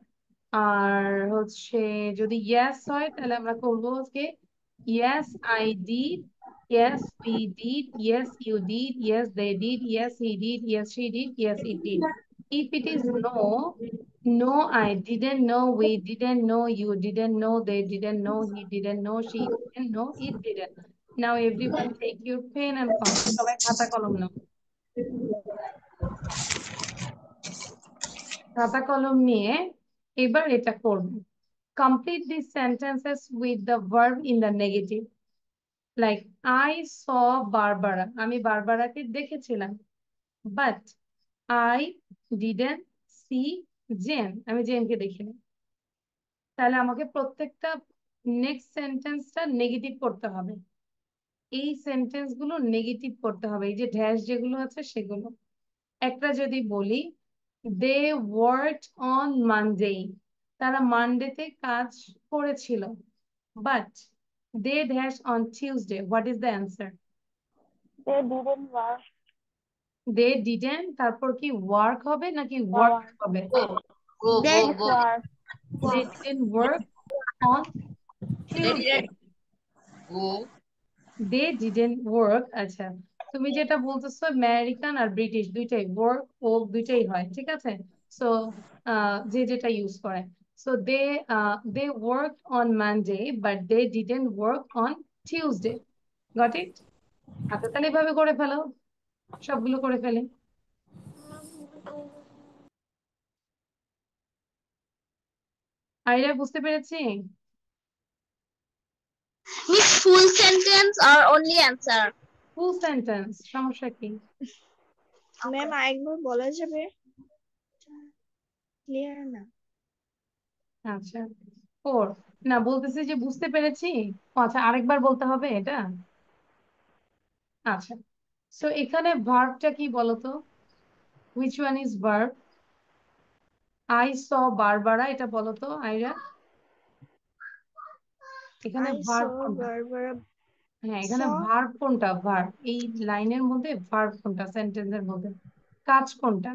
আর হচ্ছে যদি ইয়েস হয় তাহলে আমরা করবো যে yes I did, yes we did, yes you did, yes they did, yes he did, yes she did, yes it did. If it is no, no I didn't know, we didn't know, you didn't know, they didn't know, he didn't know, she didn't know, it didn't. Now everyone take your pen and copy. সবাই খাতা কলম নাও। খাতা কলম নিয়ে এবার এটা করব। Complete these sentences with the verb in the negative. Like I saw Barbara. আমি বারবারাকে দেখেছিলাম। But I didn't see Jane. আমি জেনকে দেখিনি। তাহলে আমাকে প্রত্যেকটা নেক্সট সেন্টেন্সটা নেগেটিভ করতে হবে। এই সেন্টেন্স গুলো নেগেটিভ করতে হবে, এই যে ড্যাশ যেগুলো আছে সেগুলো। একটা যদি বলি দে ওয়ার্কড অন মানডে, তারা মানডেতে কাজ করেছিল। But they dash on Tuesday, what is the answer? They didn't work. They didn't, তারপর কি ওয়ার্ক হবে নাকি ওয়ার্ক হবে? Go, go, go. They didn't work on They Tuesday. didn't go. They didn't work. আচ্ছা, তুমি যেটা বলতেছো আমেরিকান আর ব্রিটিশ দুইটাই, ওয়ার্ক ও দুইটাই হয়, ঠিক আছে। সো যে যেটা ইউজ করে। So they work on Monday but they didn't work on Tuesday. Got it? আচ্ছা, তাহলে এভাবে করে ফেলো, সবগুলো করে ফেলে। আইরা, বুঝতে পেরেছি? Miss, full sentence or only answer? Full sentence, সমস্যা কি? ম্যাম আরেকবার বলা যাবে? ক্লিয়ার না। আচ্ছা, ফোর না, বলতেছি যে বুঝতে পেরেছি। আচ্ছা, আরেকবার বলতে হবে এটা। আচ্ছা, সো এখানে ভার্বটা কি বলতো? Which one is verb? I saw Barbara, এটা বলতো আইরা। এখানে I ভার্ব saw কোনটা? Barbara. হ্যাঁ, এখানে Saw ভার্ব কোনটা? ভার্ব এই লাইনের মধ্যে ভার্ব কোনটা? সেন্টেন্সের মধ্যে কাজ কোনটা?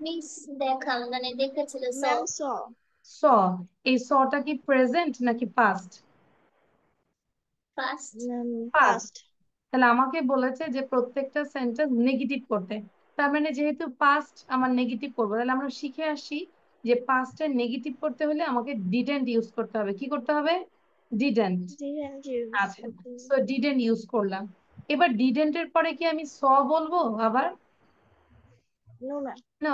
মিস দেখা মানে দেখেছিল স ma'am saw স। এই সটা কি প্রেজেন্ট নাকি পাস্ট? First past. past. তাহলে আমাকে বলেছে যে প্রত্যেকটা সেন্টেন্স নেগেটিভ করতে। তার মানে যেহেতু পাস্ট আমার নেগেটিভ করবো, তাহলে আমরা শিখে আসি যে পাস্টে নেগেটিভ করতে হলে আমাকে ডিডেন্ট ইউজ করতে হবে। কি করতে হবে? ডিডেন্ট। Didn't use. আচ্ছা, সো ডিডেন্ট ইউজ করলাম। এবার ডিডেন্টের পরে কি আমি স বলবো আবার? No ma'am. না,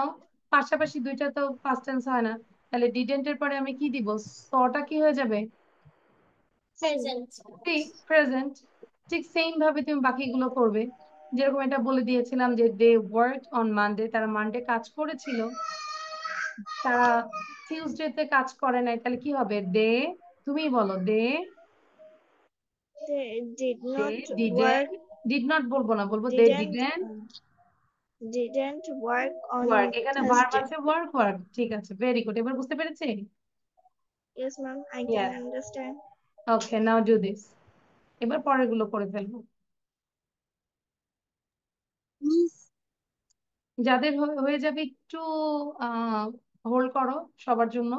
পাশাপাশি দুইটা তো পাস্ট টেন্স হয় না। তাহলে ডিডেন্টের পরে আমি কি দিব? সটা কি হয়ে যাবে? প্রেজেন্ট ঠিক, প্রেজেন্ট। ঠিক সেম ভাবে তুমি বাকিগুলো করবে। যেরকম এটা বলে দিয়েছিলাম যে দে ওয়ার্ক অন মানডে, তারা মানডে কাজ করেছিল, তারা টিউসডেতে কাজ করে নাই। তাহলে কি হবে? দে, তুমি বলো দে They did not didn't, work. Did not বলবো না, বলবো দে Didn't didn't didn't work on work. এখানে ভার্ব Thursday. আছে ওয়ার্ক, ওয়ার্ক, ঠিক আছে, ভেরি গুড। এবার বুঝতে পেরেছি? Yes ma'am, I can yes, understand. Okay, now do this. এবার পরের গুলো করে ফেলবো। যাদের হয়ে যাবে একটু হোল্ড করো সবার জন্য।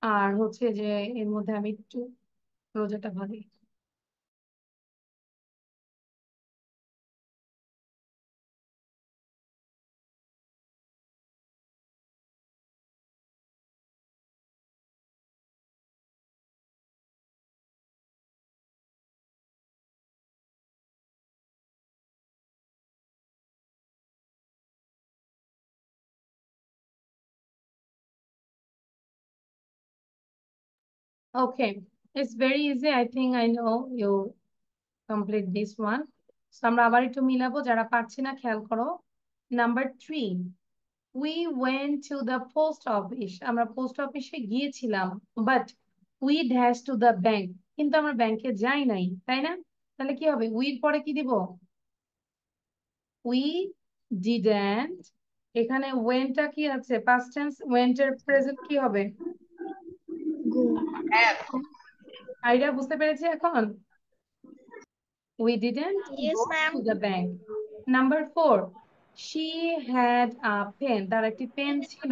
আর হচ্ছে যে এর মধ্যে আমি একটু রোজাটা ভাঙি। Okay, it's very easy. I think I know you complete this one. So আমরা আবার একটু মিলাবো, যারা পারছি না খেয়াল করো। Number 3, we went to the post office. আমরা পোস্ট অফিসে গিয়েছিলাম, but we dashed to the bank. কিন্তু আমরা ব্যাংকে যাই নাই, তাই না? তাহলে কি হবে? we এর পরে কি দিব? we didn't. এখানে went-টা কি আছে? past tense. went-এর present কি হবে? আইডিয়া বুঝতে পেরেছি এখন? We didn't Yes, go ma'am. to the bank. Number 4, she had a pen. তার একটি পেন ছিল,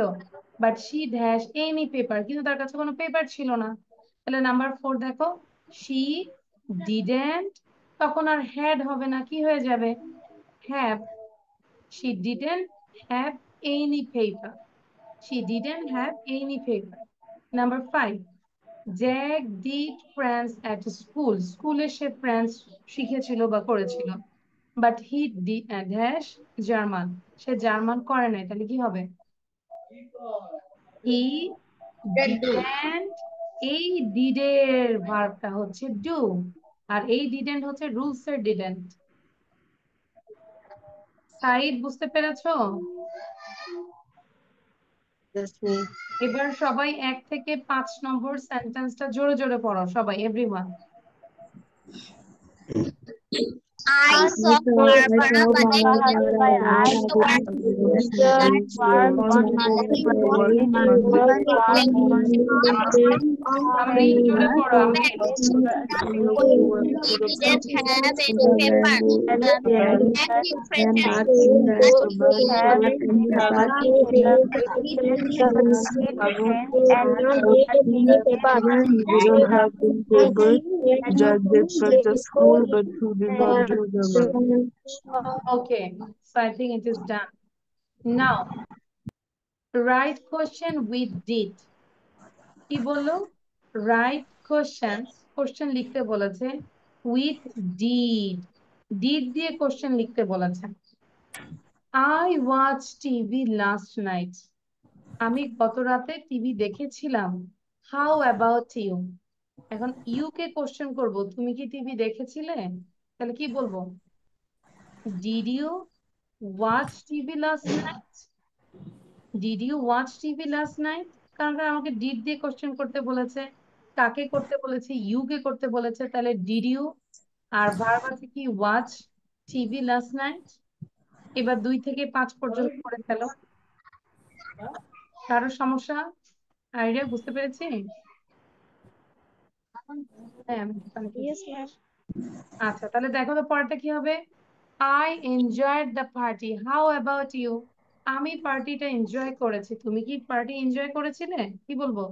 but she dash any paper. কিন্তু তার কাছে কোনো পেপার ছিল না। তাহলে নাম্বার 4 দেখো, she didn't, তখন আর had হবে না, কি হয়ে যাবে? have. She didn't have any paper. She didn't have any paper. Number 5, Jack did French at school. স্কুলে সে ফ্রেঞ্চ শিখেছিল বা করেছিল। But he did dash German. Say German করে নাই, তাহলে কি হবে? He didn't. এই did এর ভার্বটা হচ্ছে do, আর এই didn't হচ্ছে রুলস এর didn't. সাইদ বুঝতে পেরেছো? এবার সবাই 1 থেকে 5 নম্বর সেন্টেন্সটা জোরে জোরে পড়ো সবাই, everyone. I saw Barbara, but I didn't use the word that verb on Monday. Amrin জোরে পড়ো, Amrin. He didn't have any paper. Jack did French at school, but Jack did such a school, but he did not do German. Okay, so I think it is done. Now, right question with did. কি বললো? Right questions, question লিখতে বলেছে with did. Did দিয়ে question লিখতে বলেছে। I watched TV last night. আমি গত রাতে টিভি দেখেছিলাম। How about you? এখন ইউ কে কোশ্চেন করব, তুমি কি টিভি দেখেছিলে? তাহলে কি বলবো? Did you watch TV last night? Did you watch TV last night? কারণ আমাকে ডিড দিয়ে কোশ্চেন করতে বলেছে, কাকে করতে বলেছে? ইউ কে করতে বলেছে। তাহলে ডিড ইউ আর ভার্ব আছে কি ওয়াচ টিভি লাস্ট নাইট। এবার 2 থেকে 5 পর্যন্ত করে ফেলো। কারো সমস্যা? আইডিয়া বুঝতে পেরেছি? হ্যাঁ, Yes, ma'am. আচ্ছা, তাহলে দেখো তো পরেরটা কি হবে? I enjoyed the party. How about you? আমি পার্টিটা এনজয় করেছি। তুমি কি পার্টি এনজয় করেছিলে? কি বলবো?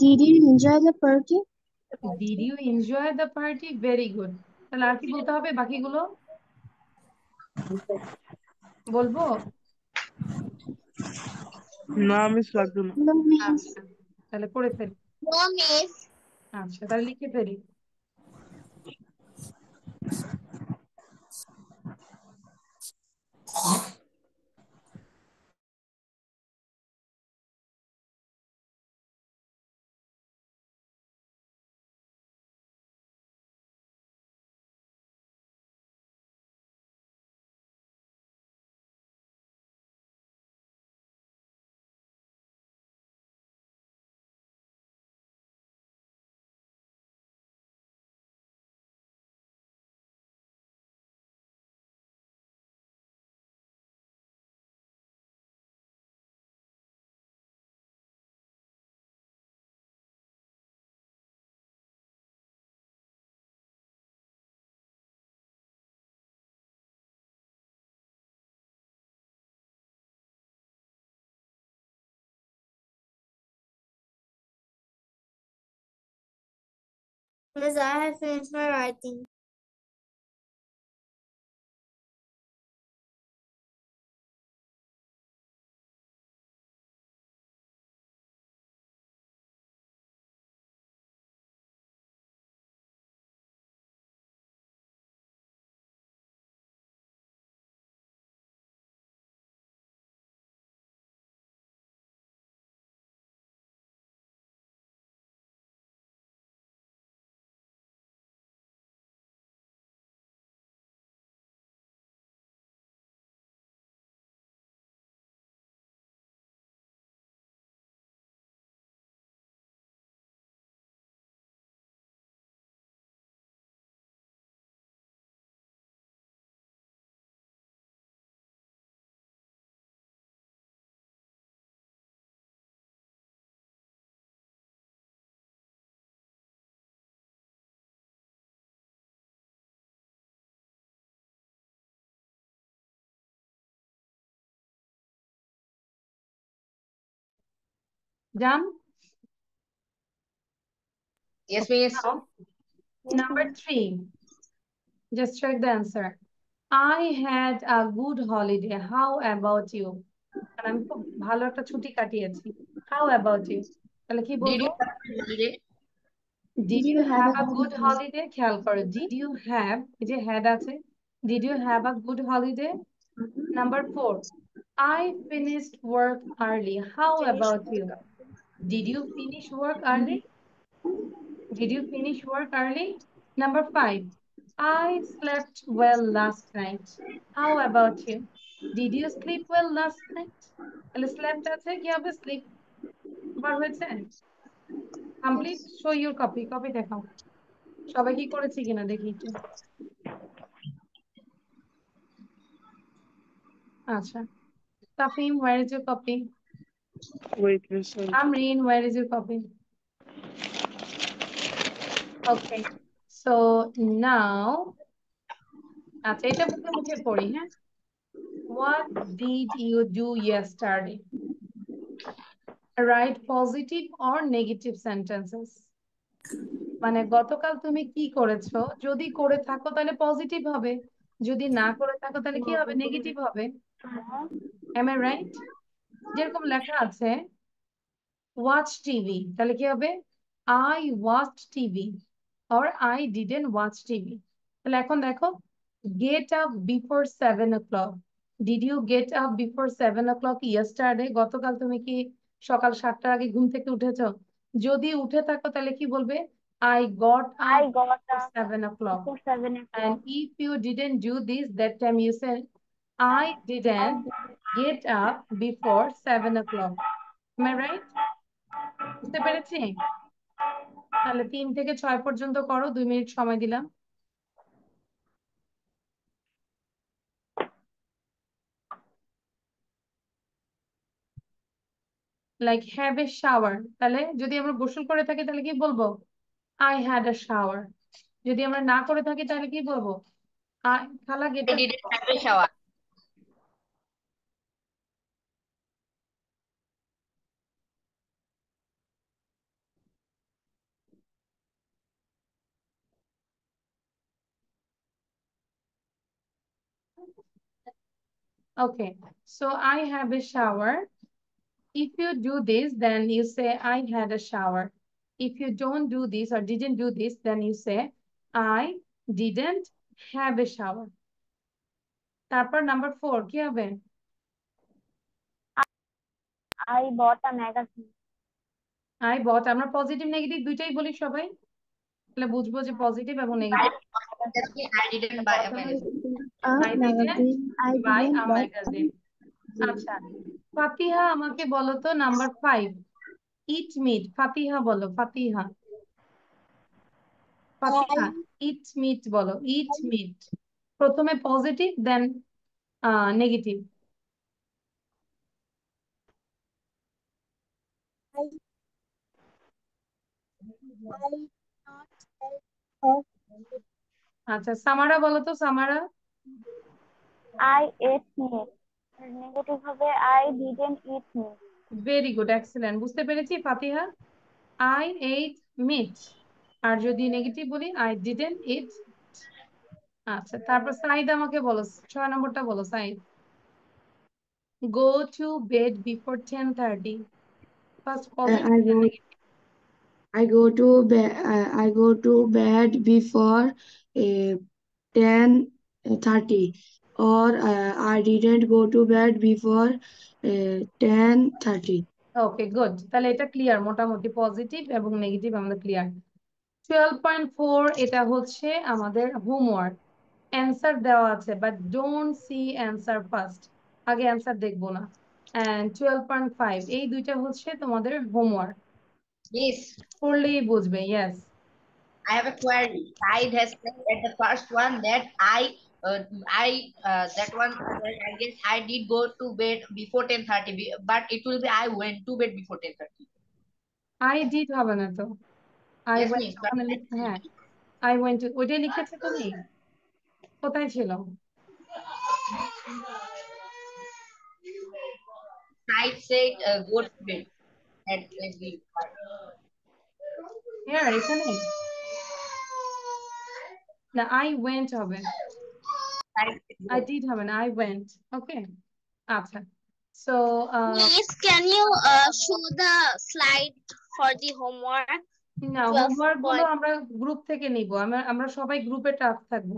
Did you enjoy the party? Did you enjoy the party? Very good. তাহলে আর কি বলতে হবে বাকিগুলো? বলবো? না, মিস লাগতো না। No, miss. আচ্ছা, তাহলে পড়ে ফেলি। no, miss. আচ্ছা, তাহলে লিখে ফেলি। Miss, I have finished my writing. Done? Yes, miss. Now, number 3. Just check the answer. I had a good holiday. How about you? And আমি খুব ভালো একটা ছুটি কাটিয়েছি। How about you? তাহলে কি Did বলবো? you have a good holiday? Did you have a good holiday? খেয়াল করো। Did you have, এই যে had আছে, did you have a good holiday? Number 4. I finished work early. How about you? Did you finish work early? Did you finish work early? Number 5. I slept well last night. How about you? Did you sleep well last night? তাহলে slept আছে, কি হবে? Sleep বার হয়েছে? Complete. Show your copy. Copy দেখাও। সবাই কি করেছে কিনা দেখি একটু। আচ্ছা। Tafim, where is your copy? Wait, listen. Amreen, where is your copy? Okay. So now, আচ্ছা এটা মুখে মুখে পড়ি, হ্যাঁ? What did you do yesterday? Write positive or negative sentences. মানে গতকাল তুমি কি করেছো? যদি করে থাকো তাহলে পজিটিভ হবে, যদি না করে থাকো তাহলে কি হবে? নেগেটিভ হবে। Am I right? যেরকম লেখা আছে watch TV, তাহলে কি হবে? I watched TV or I didn't watch TV. তাহলে এখন দেখো get up before 7 o'clock. Did you get up before 7 o'clock yesterday? গতকাল তুমি কি সকাল 7টার আগে ঘুম থেকে উঠেছো? যদি উঠে থাকো তাহলে কি বলবে? I got up before 7 o'clock. before 7 o'clock. And if you didn't do this, that time you said I didn't get up before 7 o'clock. Am I right? বুঝতে পেরেছি? তাহলে 3 থেকে 6 পর্যন্ত করো, 2 মিনিট সময় দিলাম। Like have a shower, তাহলে যদি আমরা গোসল করে থাকি তাহলে কি বলবো? I had a shower. যদি আমরা না করে থাকি তাহলে কি বলবো? খালা I didn't have a shower. Okay, so I have a shower. If you do this, then you say I had a shower. If you don't do this or didn't do this, then you say I didn't have a shower. তারপর number 4 কি হবে? I bought a magazine. I bought, আমরা positive negative দুইটাই বলি সবাই, তাহলে বুঝবো যে পজিটিভ এবং negative. I didn't buy a magazine. I didn't buy a magazine. আচ্ছা, ফাতিহা আমাকে বলো তো নাম্বার 5 eat meat. ফাতিহা বলো, ফাতিহা। ফাতিহা eat meat বলো, eat meat। প্রথমে পজিটিভ দেন নেগেটিভ। আচ্ছা, সামারা বলো তো, সামারা। I ate meat. নেগেটিভ হবে I didn't eat meat. Very good, excellent. বুঝতে পেরেছি ফাতিহা। I ate meat। আর যদি নেগেটিভ বলি I didn't eat। আচ্ছা, তারপর সাইদ আমাকে বলো, 6 নম্বরটা বলো Saeed. Go to bed before 10:30. First positive and negative. I go to bed before 10:30, or I didn't go to bed before 10:30. Okay, good. তাহলে এটা ক্লিয়ার, মোটামুটি পজিটিভ এবং নেগেটিভ আমাদের ক্লিয়ার। 12.4 এটা হচ্ছে আমাদের হোমওয়ার্ক। অ্যান্সার দেওয়া আছে, but don't see answer first, আগে অ্যান্সার দেখবো না। এন্ড 12.5 এই দুইটা হচ্ছে তোমাদের হোমওয়ার্ক। Yes. পড়লেই বুঝবে। Yes. I have a query. Said has said at the first one that that one I guess I did go to bed before 10:30, but it will be I went to bed before 10:30. I did হবে না তো। I Yes, went miss. to, হ্যাঁ I went to, ওইটাই লিখেছে তুমি? কোথায় ছিল? Said said go to bed. Here, এখানে না, I went হবে। I did হবে না, I went. Okay. আচ্ছা। So, Miss, can you show the slide for the homework? না, হোমওয়ার্ক গুলো আমরা গ্রুপ থেকে নিব। আমরা সবাই গ্রুপে টাস্ক থাকবো।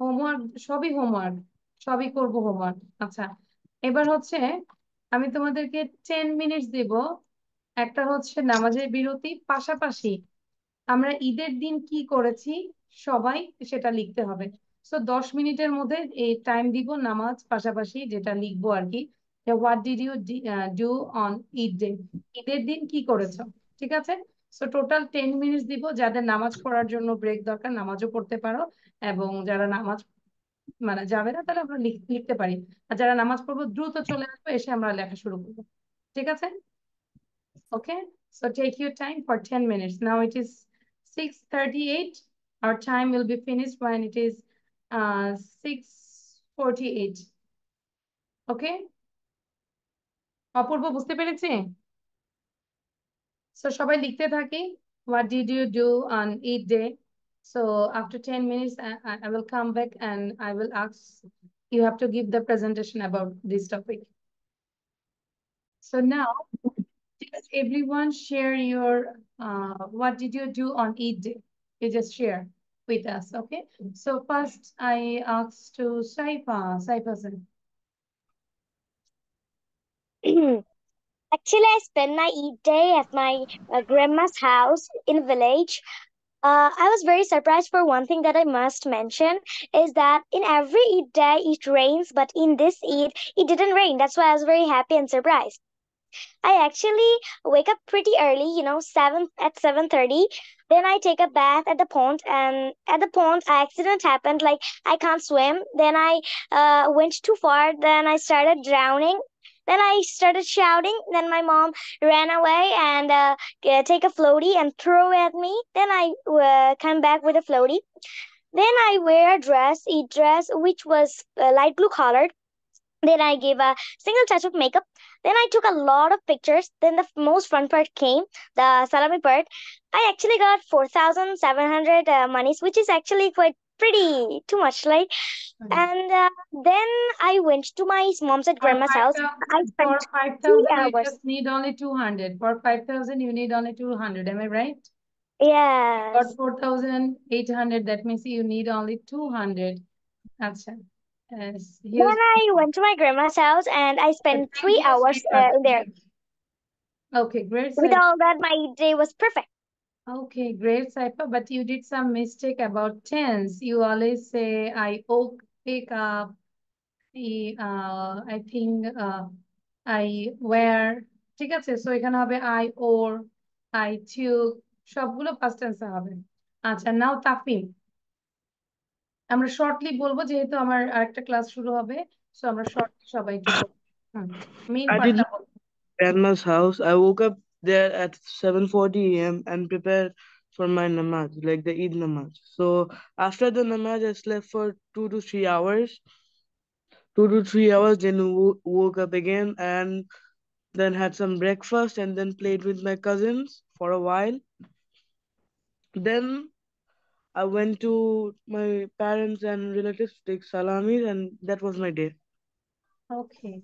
হোমওয়ার্ক সবই হোমওয়ার্ক, সবই করব হোমওয়ার্ক। আচ্ছা, এবার হচ্ছে আমি তোমাদেরকে 10 মিনিট দেব। একটা হচ্ছে নামাজের বিরতি, পাশাপাশি আমরা ঈদের দিন কি করেছি সবাই সেটা লিখতে হবে। সো 10 মিনিটের মধ্যে এই টাইম দিব, নামাজ পাশাপাশি যেটা লিখবো আর কি, what did you do on Eid day, ঈদের দিন কি করেছো। ঠিক আছে? সো টোটাল 10 মিনিট দিব। যাদের নামাজ পড়ার জন্য ব্রেক দরকার নামাজও পড়তে পারো, এবং যারা নামাজ মানে যাবে না তাহলে আমরা লিখতে পারি। আর যারা নামাজ পড়বো দ্রুত চলে আসবে, এসে আমরা লেখা শুরু করবো। ঠিক আছে? Okay, so take your time for 10 minutes. Now it is 6:38. Our time will be finished when it is 6:48. Okay? অপূর্ব বুঝতে পেরেছি? So সবাই লিখতে থাকি। What did you do on Eid day? So after 10 minutes, I will come back and I will ask, you have to give the presentation about this topic. So now, just everyone share your, what did you do on Eid day? You just share with us, okay? So first I asked to Saifa. Saifa sir. Actually, I spent my Eid day at my grandma's house in a village. I was very surprised for one thing that I must mention is that in every Eid day it rains, but in this Eid it didn't rain. That's why I was very happy and surprised. I actually wake up pretty early, 7:30. Then I take a bath at the pond, and at the pond, an accident happened. Like I can't swim. Then I went too far. Then I started drowning. Then I started shouting. Then my mom ran away and take a floaty and throw at me. Then I come back with a floaty. Then I wear a dress, which was light blue colored. Then I gave a single touch of makeup. Then I took a lot of pictures. Then the most fun part came, the salami part. I actually got 4,700 monies, which is actually quite pretty too much, like. And then I went to my mom's and grandma's house. I For spent 5,000 you hours. just need only 200. For 5,000 you need only 200. Am I right? Yes. For 4,800, that means you need only 200. Acha. Yes. Then I went to my grandma's house and I spent 3 hours in there. Okay, great. With all that, my day was perfect. Okay, great, Saifa. But you did some mistake about tense. You always say I woke, pick up, I think I wear. ঠিক আছে, so এখানে হবে I or, I took, সবগুলো past tense হবে। আচ্ছা, নাও তাফিম, আমরা shortly বলবো যেহেতু আমার আরেকটা ক্লাস শুরু হবে, সো আমরা শর্টলি সবাই একটু বলবো। মেইন I did পার্টটা বলবো। grandma's house. I woke up there at 7:40 a.m. and prepared for my namaz, like the Eid namaz. So after the namaz, I slept for 2 to 3 hours. 2 to 3 hours, then woke up again and then had some breakfast and then played with my cousins for a while. Then I went to my parents and relatives to take salamis, and that was my day. Okay.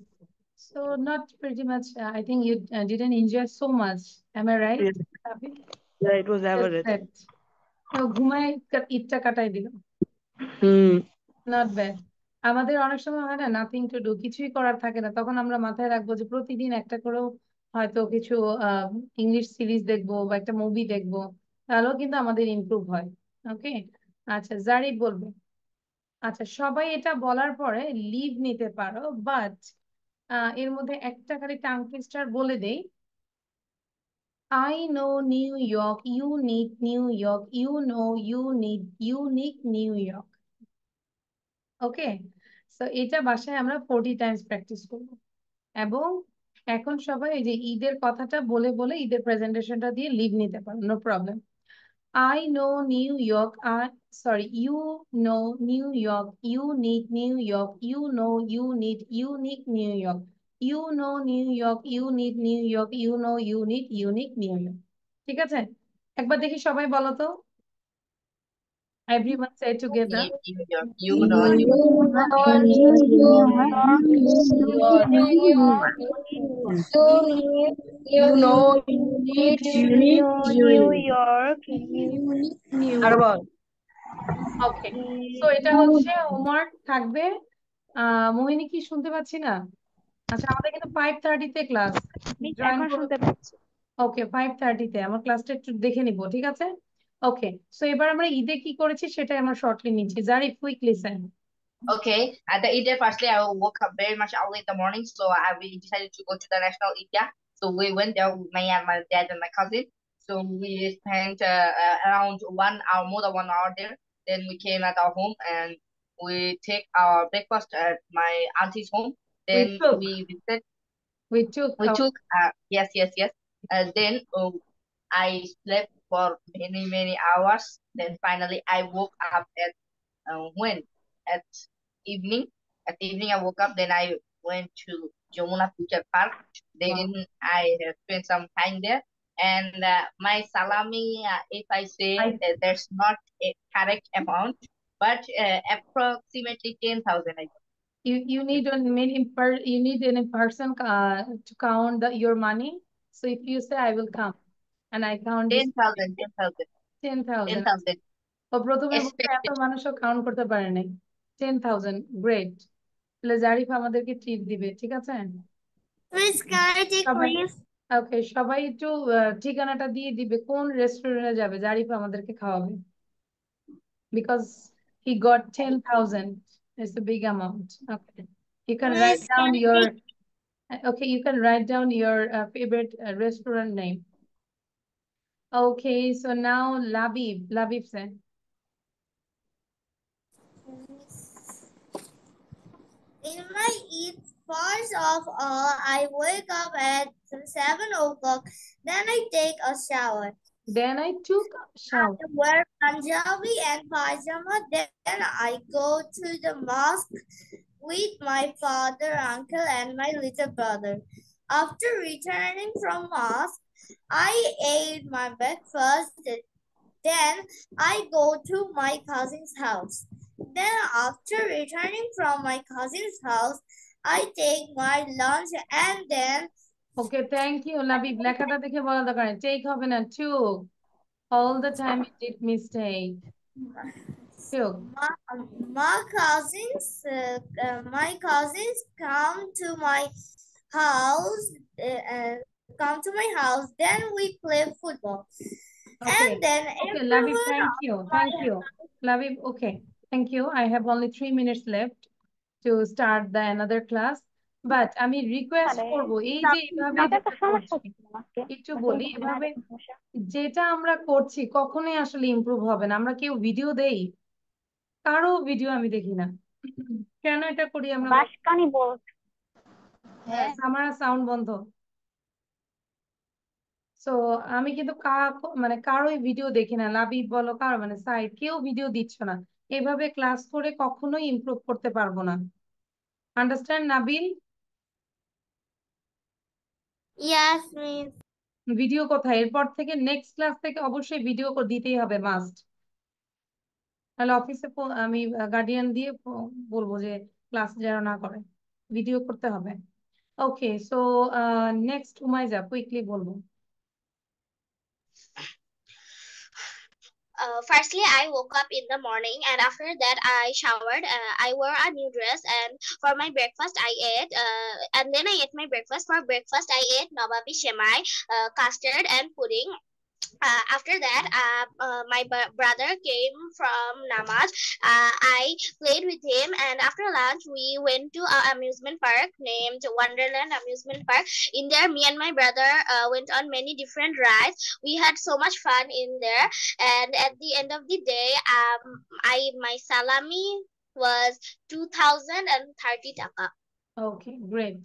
So not pretty much, I think you didn't enjoy so much. Am I right? Yeah, it was average. তো ঘুমায় ঈদটা কাটাই দিলাম। Not bad. আমাদের অনেক সময় হয় না, নাথিং টু ডু, কিছুই করার থাকে না, তখন আমরা মাথায় রাখবো যে প্রতিদিন একটা করেও হয়তো কিছু ইংলিশ সিরিজ দেখবো বা একটা মুভি দেখবো, তাহলেও কিন্তু আমাদের ইমপ্রুভ হয়। ওকে, আচ্ছা জারিফ বলবে। আচ্ছা, সবাই এটা বলার পরে লিভ নিতে পারো, বাট এর মধ্যে একটা খালি টাং টুইস্টার বলে দেই। I know New York, you need New York, you know you need unique New York. Okay, so এটা বাসায় আমরা 40 টাইমস প্র্যাকটিস করবো। এবং এখন সবাই এই যে ঈদের কথাটা বলে বলে ঈদের প্রেজেন্টেশনটা দিয়ে লিভ নিতে পারো, no problem. I know New York, you know New York, you need New York, you know you need unique New York. You know New York, you need New York, you know you need unique New York. ঠিক আছে, একবার দেখি সবাই বলো তো। Everyone say together. New York, you know New okay, so এটা হচ্ছে homework থাকবে। মোহিনী কি শুনতে পাচ্ছি না? আচ্ছা, আমাদের কিন্তু 5:30-তে ক্লাস জয়েন করবে। ওকে, 5:30-তে আমার ক্লাসটা একটু দেখে নিব, ঠিক আছে? ওকে, সো এবার আমরা ঈদে কি করেছি সেটা আমরা শর্টলি নিচ্ছি। Zarif, quick listen. Okay, at the Eid, firstly, I woke up very much early in the morning, so we decided to go to the National Eidgah. So we went there with me and my dad and my cousin. So we spent around 1 hour, more than 1 hour there. Then we came at our home and we take our breakfast at my auntie's home. Then we visited. We took Yes. Then I slept for many hours. Then finally I woke up at when at evening. At evening I woke up. Then I went to Jamuna Future Park. Then I spent some time there. And my salami, if I say there's not a correct amount, but approximately 10,000. I guess. You need you need a person to count your money. So if you say I will come and I count 10,000. 10,000. ও প্রথমে বলতে এত মানুষও count করতে পারে নাই। 10,000, great. তাহলে জারিফ আমাদেরকে treat দিবে, ঠিক আছে? ওকে, সবাই একটু ঠিকানাটা দিয়ে দিবে কোন রেস্টুরেন্টে যাবে, জারিফ আমাদেরকে খাওয়াবে। Because he got 10,000. It's a big amount. Okay, you can write down your favorite restaurant name. Okay, so now Labib said. In my Eid, first of all, I wake up at 7 o'clock. Then I take a shower. I wear Punjabi and pajama. Then I go to the mosque with my father, uncle, and my little brother. After returning from mosque, I ate my breakfast. Then I go to my cousin's house. Then after returning from my cousin's house, I take my lunch and then... Okay, thank you, Labib. লেখাটা দেখে বলা দরকার নেই। Take হবে না, took. All the time you did mistake. Took. My cousins come to my house. Then we play football. Okay. And then Labib, thank you. Labib, okay, thank you. I have only 3 minutes left to start the another class. But আমি request করব, এই যে এভাবে একটু বলি, এভাবে যেটা আমরা করছি কখনোই আসলে ইমপ্রুভ হবে না। আমরা কেউ ভিডিও দেই, কারো ভিডিও আমি দেখি না। কেন এটা করি আমরা? আমার সাউন্ড বন্ধ। সো আমি কিন্তু মানে কারোই ভিডিও দেখি না। লাবিব বলো, কারো মানে সাইড, কেউ ভিডিও দিচ্ছ না। এভাবে ক্লাস করে কখনোই ইমপ্রুভ করতে পারবো না। Understand Nabil? Yes, miss. Video কোথায়? এরপর থেকে নেক্সট ক্লাস থেকে অবশ্যই ভিডিও দিতেই হবে, মাস্ট। তাহলে অফিসে আমি গার্ডিয়ান দিয়ে বলবো যে ক্লাস যেন না করে, ভিডিও করতে হবে। Okay, so next Umaiza, quickly বলবো। Firstly, I woke up in the morning, and after that I showered. I wore a new dress, and for my breakfast I ate, and then I ate my breakfast. For breakfast I ate nawabi shemai, custard and pudding. After that, my brother came from Namaz. I played with him, and after lunch, we went to an amusement park named Wonderland Amusement Park. In there, me and my brother went on many different rides. We had so much fun in there, and at the end of the day, my salami was 2,030 taka. Okay, great.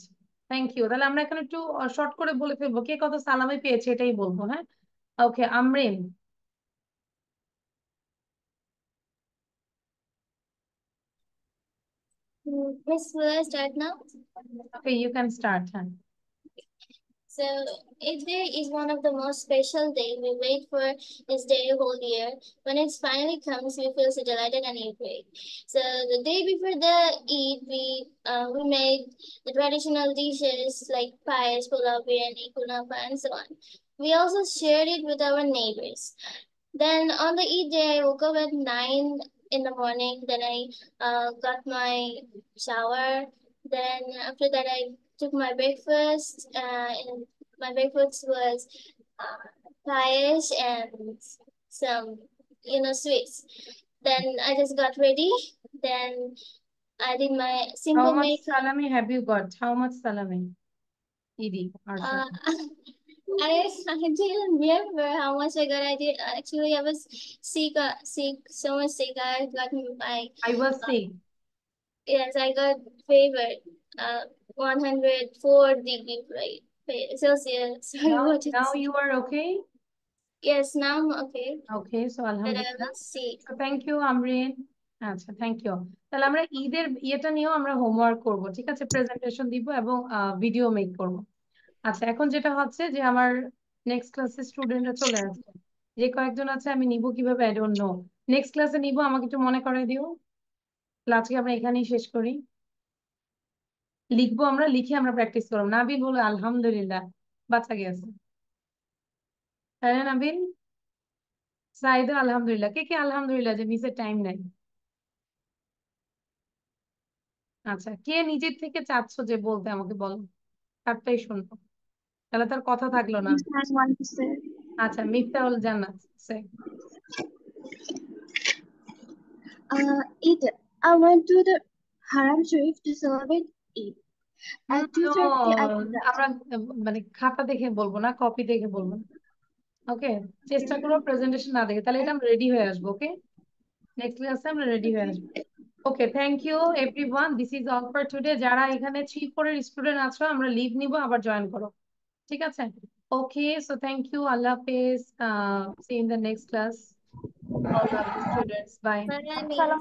Thank you. তাহলে আমরা এখানে একটু short করে বলে ফেলবো, কে কত সালামি পেয়েছে এটাই বলবো, হ্যাঁ? ওকে, Amrin. Miss, will I start now? Okay, you can start. Huh? So Eid Day is one of the most special days. We wait for this day whole year. When it finally comes, we feel so delighted and eager. So the day before the Eid, we made the traditional dishes like pies, pulao, biryani, kunafa, and so on. We also shared it with our neighbors. Then on the Eid day, I woke up at 9 in the morning. Then I got my shower. Then after that, I took my breakfast. And my breakfast was payesh and some, sweets. Then I just got ready. Then I did my simple How much makeup. salami have you got? How much salami? Edie or I didn't remember how much I got. I did actually. I was sick, so much sick. I got my. I was sick. Yes, I got fever. 104 degrees Celsius. Sorry, now you are okay? Yes, now I'm okay. Okay, so alhamdulillah. But I was sick. So thank you, Amreen. আচ্ছা thank you. তাহলে আমরা ঈদের ইয়েটা নিয়েও আমরা homework করব, ঠিক আছে? প্রেজেন্টেশন দিব এবং ভিডিও মেক করব। আচ্ছা, এখন যেটা হচ্ছে যে আমার নেক্সট ক্লাসের স্টুডেন্টরা চলে আসছে, যে কয়েকজন আছে আমি নিব কিভাবে আই ডোন্ট নো। নেক্সট ক্লাসে নিব, আমাকে একটু মনে করাই দিও। আজকে আমরা এখানেই শেষ করি। লিখবো, আমরা লিখে আমরা প্র্যাকটিস করবো। নাবিল বলে আলহামদুলিল্লাহ, বাচ্চা গেছে, তাই না নাবিল? সাইদও আলহামদুলিল্লাহ। কে কে আলহামদুলিল্লাহ যে মিসের টাইম নাই? আচ্ছা, কে নিজের থেকে চাচ্ছ যে বলতে আমাকে বলো, তারটাই শুনবো, তাহলে তার কথা থাকলো না। আচ্ছা, মিফতাহুল জান্নাত সে। Eid. I went to the Haram Sharif to celebrate Eid. At 2:30, I আমরা মানে খাতা দেখে বলবো না, কপি দেখে বলবো না। ওকে, চেষ্টা করবো প্রেজেন্টেশন না দেখে, তাহলে এটা আমরা রেডি হয়ে আসবো। ওকে, নেক্সট ক্লাসে আমরা রেডি হয়ে আসবো। Okay, thank you everyone, this is all for today. যারা এখানে 3-4 এর স্টুডেন্ট আছো, আমরা লিভ নিব, আবার জয়েন করো, ঠিক আছে? ওকে, সো থ্যাংক ইউ, আল্লাহ হাফেজ, see in the next class, all the other students, bye. Bye.